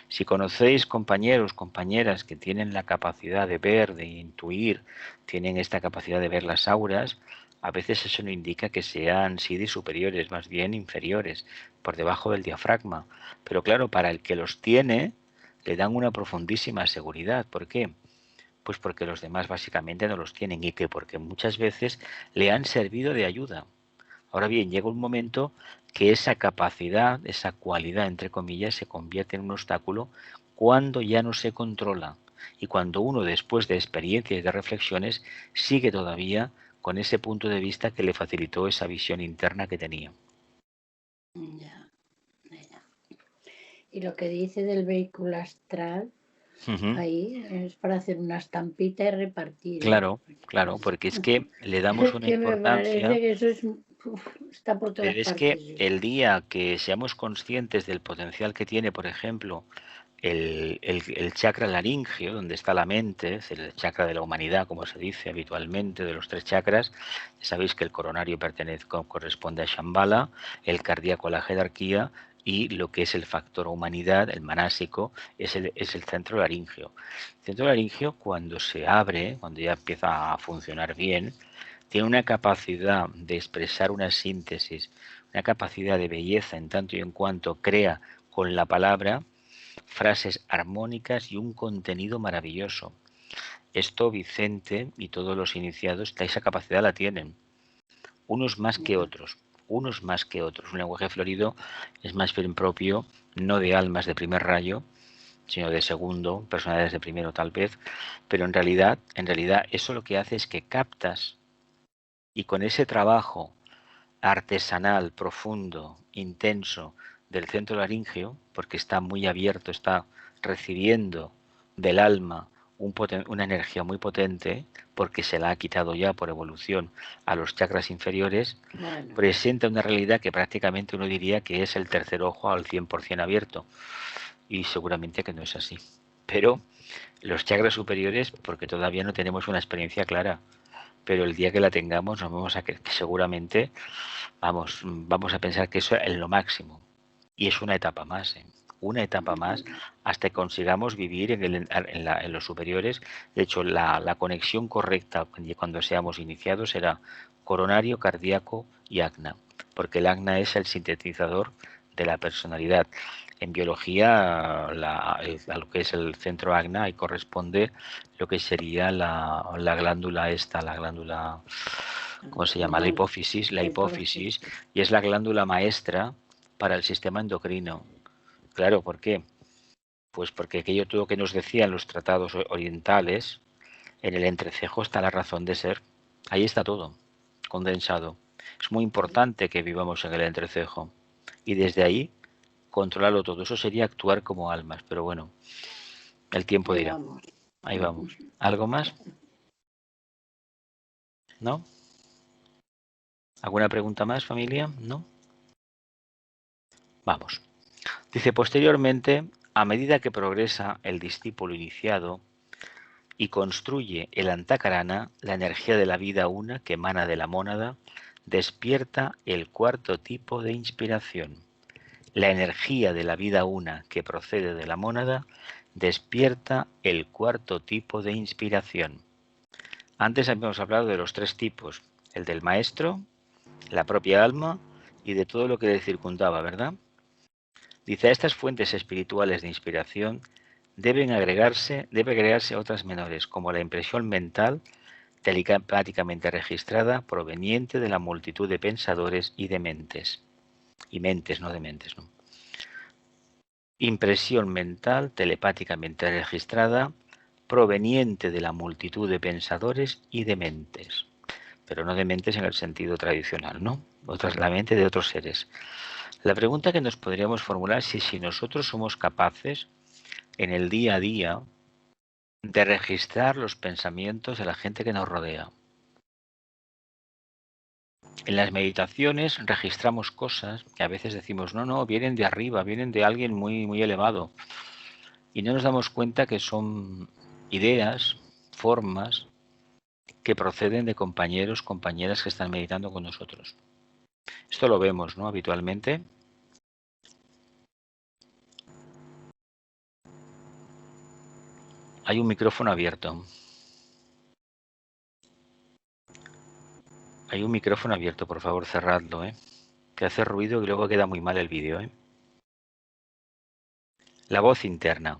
Si conocéis compañeros, compañeras que tienen la capacidad de ver, de intuir, tienen esta capacidad de ver las auras, a veces eso no indica que sean siddhis superiores, más bien inferiores, por debajo del diafragma. Pero claro, para el que los tiene, le dan una profundísima seguridad. ¿Por qué? Pues porque los demás básicamente no los tienen, y que porque muchas veces le han servido de ayuda. Ahora bien, llega un momento que esa capacidad, esa cualidad, entre comillas, se convierte en un obstáculo cuando ya no se controla y cuando uno, después de experiencias y de reflexiones, sigue todavía con ese punto de vista que le facilitó esa visión interna que tenía. Ya. Y lo que dice del vehículo astral, Ujú. Ahí es para hacer una estampita y repartir, ¿eh? Claro, claro, porque es que le damos Es una que me importancia, parece que eso es, está por todas pero es que partes, yo el creo. día que seamos conscientes del potencial que tiene, por ejemplo, el chakra laringio, donde está la mente, es el chakra de la humanidad, como se dice habitualmente, de los tres chakras. Ya sabéis que el coronario corresponde a Shambhala, el cardíaco a la jerarquía y lo que es el factor humanidad, el manásico, es el centro laringio. El centro laringio, cuando se abre, cuando ya empieza a funcionar bien, tiene una capacidad de expresar una síntesis, una capacidad de belleza en tanto y en cuanto crea con la palabra frases armónicas y un contenido maravilloso. Esto Vicente y todos los iniciados, esa capacidad la tienen, unos más que Ya, otros, unos más que otros. Un lenguaje florido es más bien propio, no de almas de primer rayo, sino de segundo, personalidades de primero tal vez, pero en realidad eso lo que hace es que captas y con ese trabajo artesanal, profundo, intenso del centro laríngeo, porque está muy abierto, está recibiendo del alma una energía muy potente, porque se la ha quitado ya por evolución a los chakras inferiores, bueno, presenta una realidad que prácticamente uno diría que es el tercer ojo al 100% abierto, y seguramente que no es así. Pero los chakras superiores, porque todavía no tenemos una experiencia clara, pero el día que la tengamos nos vamos a que seguramente vamos a pensar que eso es lo máximo. Y es una etapa más, ¿eh? Una etapa más hasta que consigamos vivir en los superiores. De hecho, la conexión correcta cuando seamos iniciados será coronario, cardíaco y agna, porque el agna es el sintetizador de la personalidad. En biología, a lo que es el centro agna, y corresponde lo que sería la glándula esta, la glándula, ¿cómo se llama? no, La la hipófisis, hipófisis. y es la glándula maestra para el sistema endocrino. Claro, ¿por qué? Pues porque aquello todo que nos decían los tratados orientales, en el entrecejo está la razón de ser. Ahí está todo, condensado. Es muy importante que vivamos en el entrecejo. Y desde ahí, controlarlo todo. Eso sería actuar como almas. Pero bueno, el tiempo Ahí dirá. vamos. Ahí vamos. ¿Algo más? ¿No? ¿Alguna pregunta más, familia? ¿No? Vamos. Dice, posteriormente, a medida que progresa el discípulo iniciado y construye el antakarana, la energía de la vida una que emana de la mónada, despierta el cuarto tipo de inspiración. La energía de la vida una que procede de la mónada despierta el cuarto tipo de inspiración. Antes habíamos hablado de los tres tipos, el del maestro, la propia alma y de todo lo que le circundaba, ¿verdad? Dice, a estas fuentes espirituales de inspiración debe agregarse otras menores, como la impresión mental telepáticamente registrada proveniente de la multitud de pensadores y de mentes. Y mentes, no de mentes, ¿no? Impresión mental telepáticamente registrada proveniente de la multitud de pensadores y de mentes. Pero no de mentes en el sentido tradicional, ¿no? La mente de otros seres. La pregunta que nos podríamos formular es si nosotros somos capaces en el día a día de registrar los pensamientos de la gente que nos rodea. En las meditaciones registramos cosas que a veces decimos, no, no, vienen de arriba, vienen de alguien muy, muy elevado. Y no nos damos cuenta que son ideas, formas que proceden de compañeros, compañeras que están meditando con nosotros. Esto lo vemos, ¿no? Habitualmente. Hay un micrófono abierto. Hay un micrófono abierto, por favor, cerradlo, ¿eh? Que hace ruido y luego queda muy mal el vídeo, ¿eh? La voz interna.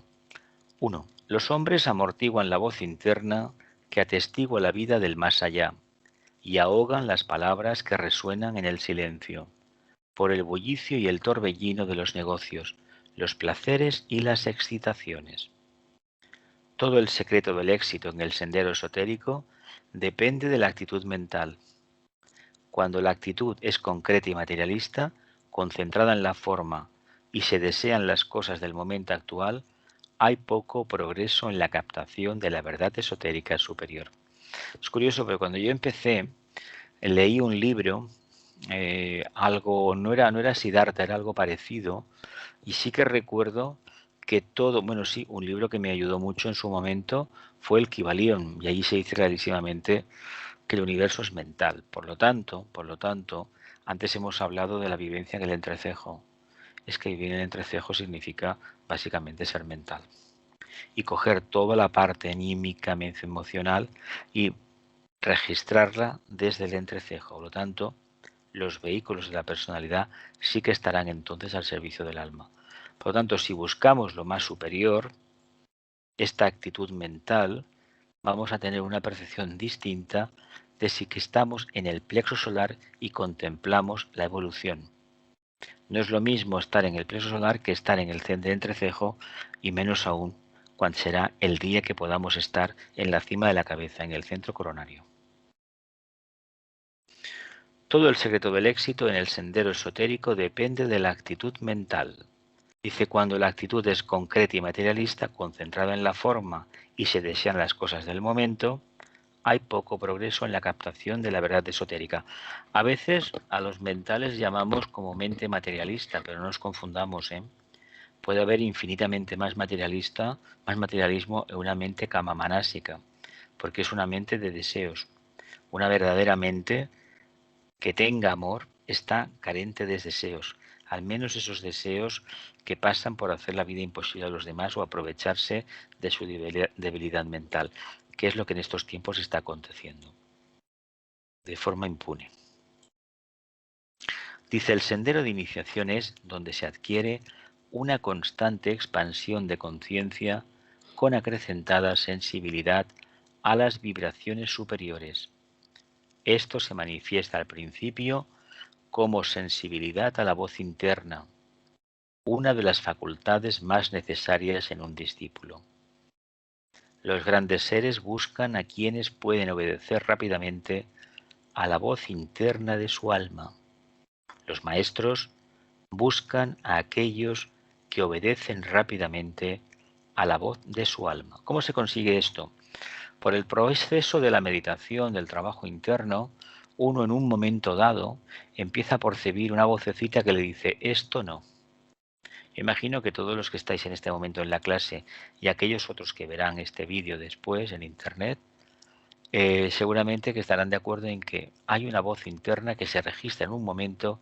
1. Los hombres amortiguan la voz interna que atestigua la vida del más allá y ahogan las palabras que resuenan en el silencio, por el bullicio y el torbellino de los negocios, los placeres y las excitaciones. Todo el secreto del éxito en el sendero esotérico depende de la actitud mental. Cuando la actitud es concreta y materialista, concentrada en la forma, y se desean las cosas del momento actual, hay poco progreso en la captación de la verdad esotérica superior. Es curioso, pero cuando yo empecé, leí un libro, algo, no era Siddhartha, era algo parecido, y sí que recuerdo que todo, bueno, sí, un libro que me ayudó mucho en su momento fue el Kybalion, y allí se dice clarísimamente que el universo es mental. Por lo tanto, antes hemos hablado de la vivencia en el entrecejo. Es que vivir en el entrecejo significa básicamente ser mental. Y coger toda la parte anímica, emocional y registrarla desde el entrecejo. Por lo tanto, los vehículos de la personalidad sí que estarán entonces al servicio del alma. Por lo tanto, si buscamos lo más superior, esta actitud mental, vamos a tener una percepción distinta de si que estamos en el plexo solar y contemplamos la evolución. No es lo mismo estar en el plexo solar que estar en el centro de entrecejo, y menos aún cuando será el día que podamos estar en la cima de la cabeza, en el centro coronario. Todo el secreto del éxito en el sendero esotérico depende de la actitud mental. Dice, cuando la actitud es concreta y materialista, concentrada en la forma y se desean las cosas del momento, hay poco progreso en la captación de la verdad esotérica. A veces a los mentales llamamos como mente materialista, pero no nos confundamos, ¿eh? Puede haber infinitamente más materialismo en una mente kamamánásica, porque es una mente de deseos. Una verdadera mente que tenga amor está carente de deseos, al menos esos deseos que pasan por hacer la vida imposible a los demás o aprovecharse de su debilidad mental, que es lo que en estos tiempos está aconteciendo, de forma impune. Dice, el sendero de iniciación es donde se adquiere una constante expansión de conciencia con acrecentada sensibilidad a las vibraciones superiores. Esto se manifiesta al principio como sensibilidad a la voz interna, una de las facultades más necesarias en un discípulo. Los grandes seres buscan a quienes pueden obedecer rápidamente a la voz interna de su alma. Los maestros buscan a aquellos que obedecen rápidamente a la voz de su alma. ¿Cómo se consigue esto? Por el proceso de la meditación, del trabajo interno, uno en un momento dado empieza a percibir una vocecita que le dice, esto no. Imagino que todos los que estáis en este momento en la clase y aquellos otros que verán este vídeo después en internet, seguramente que estarán de acuerdo en que hay una voz interna que se registra en un momento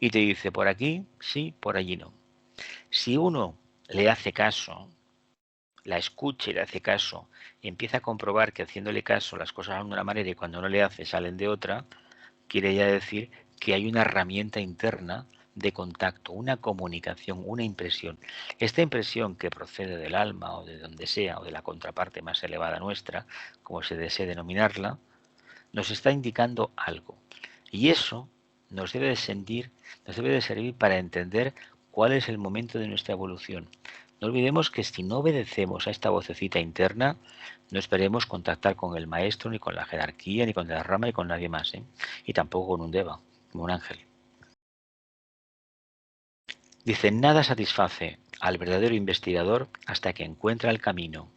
y te dice por aquí sí, por allí no. Si uno le hace caso, la escucha y le hace caso, y empieza a comprobar que haciéndole caso las cosas van de una manera y cuando no le hace salen de otra, quiere ya decir que hay una herramienta interna de contacto, una comunicación, una impresión. Esta impresión que procede del alma o de donde sea, o de la contraparte más elevada nuestra, como se desee denominarla, nos está indicando algo. Y eso nos debe de servir para entender cuál es el momento de nuestra evolución. No olvidemos que si no obedecemos a esta vocecita interna, no esperemos contactar con el maestro, ni con la jerarquía, ni con la rama, ni con nadie más, ¿eh? Y tampoco con un deva, como un ángel. Dice, nada satisface al verdadero investigador hasta que encuentra el camino,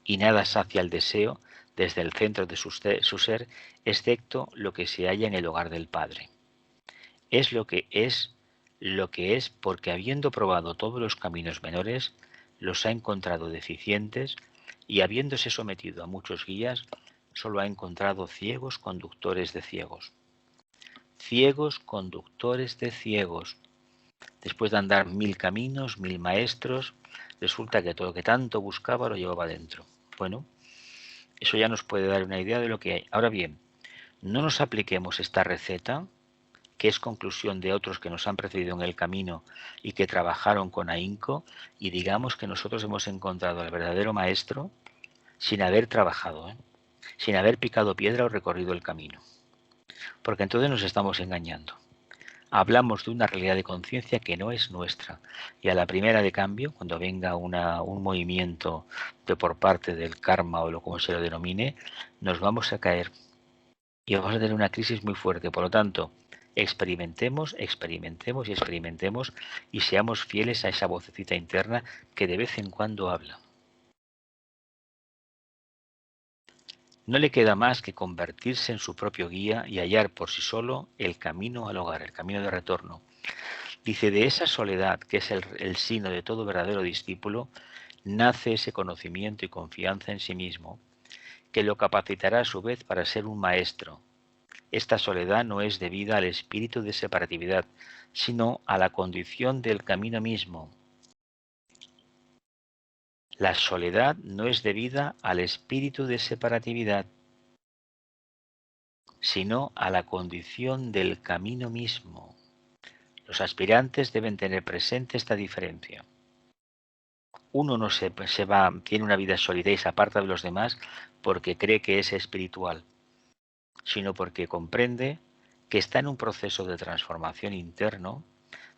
y nada sacia el deseo desde el centro de su ser, excepto lo que se halla en el hogar del Padre. Es lo que es porque habiendo probado todos los caminos menores, los ha encontrado deficientes y habiéndose sometido a muchos guías, solo ha encontrado ciegos conductores de ciegos. Ciegos conductores de ciegos. Después de andar 1000 caminos, 1000 maestros, resulta que todo lo que tanto buscaba lo llevaba dentro. Bueno, eso ya nos puede dar una idea de lo que hay. Ahora bien, no nos apliquemos esta receta, que es conclusión de otros que nos han precedido en el camino y que trabajaron con ahínco, y digamos que nosotros hemos encontrado al verdadero maestro sin haber trabajado, sin haber picado piedra o recorrido el camino. Porque entonces nos estamos engañando. Hablamos de una realidad de conciencia que no es nuestra. Y a la primera de cambio, cuando venga un movimiento por parte del karma o como se lo denomine, nos vamos a caer. Y vamos a tener una crisis muy fuerte. Por lo tanto, experimentemos y seamos fieles a esa vocecita interna que de vez en cuando habla. No le queda más que convertirse en su propio guía y hallar por sí solo el camino al hogar, el camino de retorno. Dice, de esa soledad, que es el signo de todo verdadero discípulo, nace ese conocimiento y confianza en sí mismo, que lo capacitará a su vez para ser un maestro. Esta soledad no es debida al espíritu de separatividad, sino a la condición del camino mismo. La soledad no es debida al espíritu de separatividad, sino a la condición del camino mismo. Los aspirantes deben tener presente esta diferencia. Uno no tiene una vida sólida y se aparta de los demás porque cree que es espiritual, sino porque comprende que está en un proceso de transformación interno,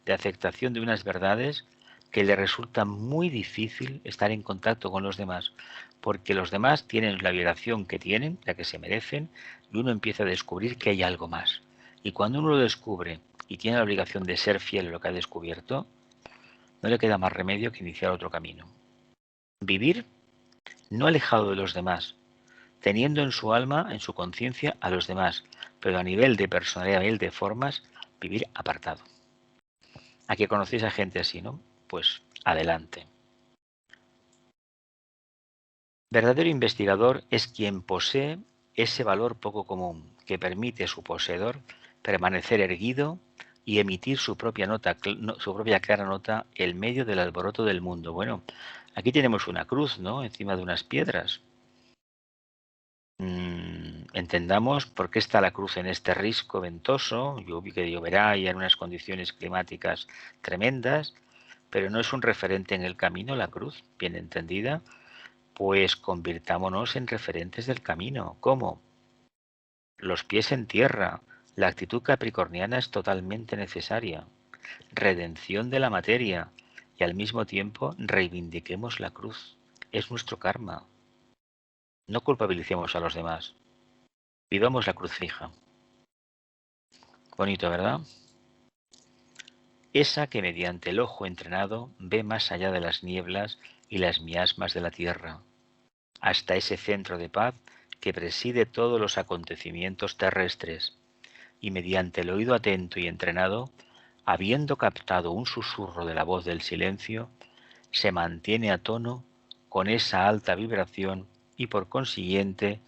de aceptación de unas verdades que le resulta muy difícil estar en contacto con los demás, porque los demás tienen la vibración que tienen, la que se merecen, y uno empieza a descubrir que hay algo más. Y cuando uno lo descubre y tiene la obligación de ser fiel a lo que ha descubierto, no le queda más remedio que iniciar otro camino. Vivir no alejado de los demás, teniendo en su alma, en su conciencia, a los demás, pero a nivel de personalidad, a nivel de formas, vivir apartado. ¿A que conocéis a gente así, no? Pues adelante. Verdadero investigador es quien posee ese valor poco común que permite a su poseedor permanecer erguido y emitir su propia clara nota en medio del alboroto del mundo. Bueno, aquí tenemos una cruz, ¿no? Encima de unas piedras. Entendamos por qué está la cruz en este risco ventoso, que lloverá y en unas condiciones climáticas tremendas, pero no es un referente en el camino la cruz, bien entendida, pues convirtámonos en referentes del camino. ¿Cómo? Los pies en tierra, la actitud capricorniana es totalmente necesaria, redención de la materia y al mismo tiempo reivindiquemos la cruz, es nuestro karma. No culpabilicemos a los demás. Vivamos la cruz fija. Bonito, ¿verdad? Esa que mediante el ojo entrenado ve más allá de las nieblas y las miasmas de la tierra, hasta ese centro de paz que preside todos los acontecimientos terrestres, y mediante el oído atento y entrenado, habiendo captado un susurro de la voz del silencio, se mantiene a tono con esa alta vibración y por consiguiente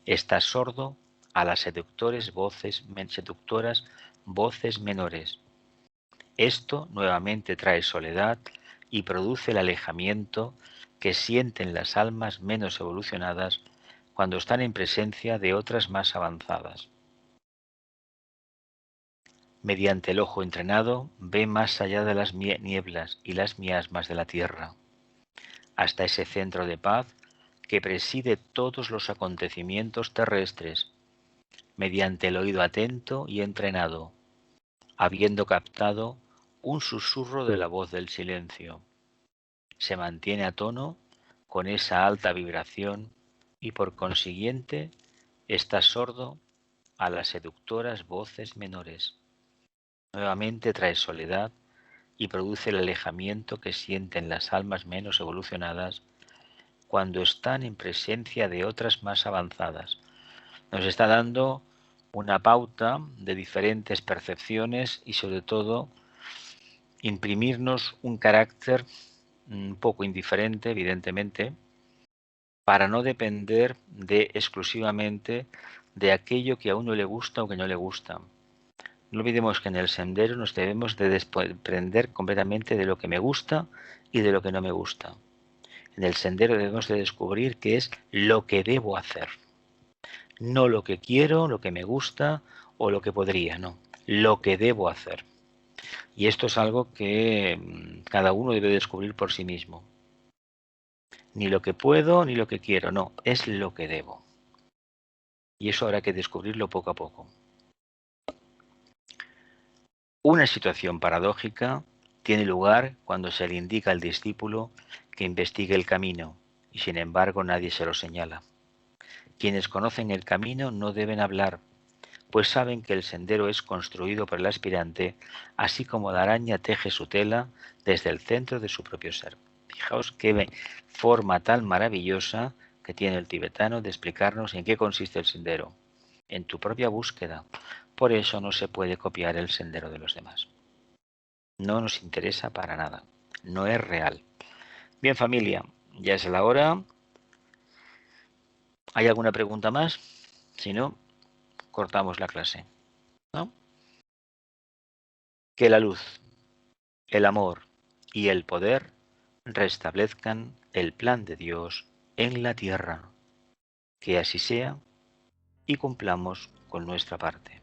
está sordo a las seductoras voces menores. Esto nuevamente trae soledad y produce el alejamiento que sienten las almas menos evolucionadas cuando están en presencia de otras más avanzadas. Mediante el ojo entrenado ve más allá de las nieblas y las miasmas de la tierra, hasta ese centro de paz que preside todos los acontecimientos terrestres, mediante el oído atento y entrenado, habiendo captado un susurro de la voz del silencio. Se mantiene a tono con esa alta vibración y por consiguiente está sordo a las seductoras voces menores. Nuevamente trae soledad y produce el alejamiento que sienten las almas menos evolucionadas cuando están en presencia de otras más avanzadas. Nos está dando una pauta de diferentes percepciones y sobre todo imprimirnos un carácter un poco indiferente, evidentemente, para no depender exclusivamente de aquello que a uno le gusta o que no le gusta. No olvidemos que en el sendero nos debemos de desprender completamente de lo que me gusta y de lo que no me gusta. En el sendero debemos de descubrir qué es lo que debo hacer. No lo que quiero, lo que me gusta o lo que podría, no. Lo que debo hacer. Y esto es algo que cada uno debe descubrir por sí mismo. Ni lo que puedo ni lo que quiero, no, es lo que debo. Y eso habrá que descubrirlo poco a poco. Una situación paradójica tiene lugar cuando se le indica al discípulo que investigue el camino y sin embargo nadie se lo señala. Quienes conocen el camino no deben hablar, pues saben que el sendero es construido por el aspirante, así como la araña teje su tela desde el centro de su propio ser. Fijaos qué forma tan maravillosa que tiene el tibetano de explicarnos en qué consiste el sendero, en tu propia búsqueda. Por eso no se puede copiar el sendero de los demás. No nos interesa para nada, no es real. Bien, familia, ya es la hora. ¿Hay alguna pregunta más? Si no, cortamos la clase, ¿no? Que la luz, el amor y el poder restablezcan el plan de Dios en la tierra. Que así sea y cumplamos con nuestra parte.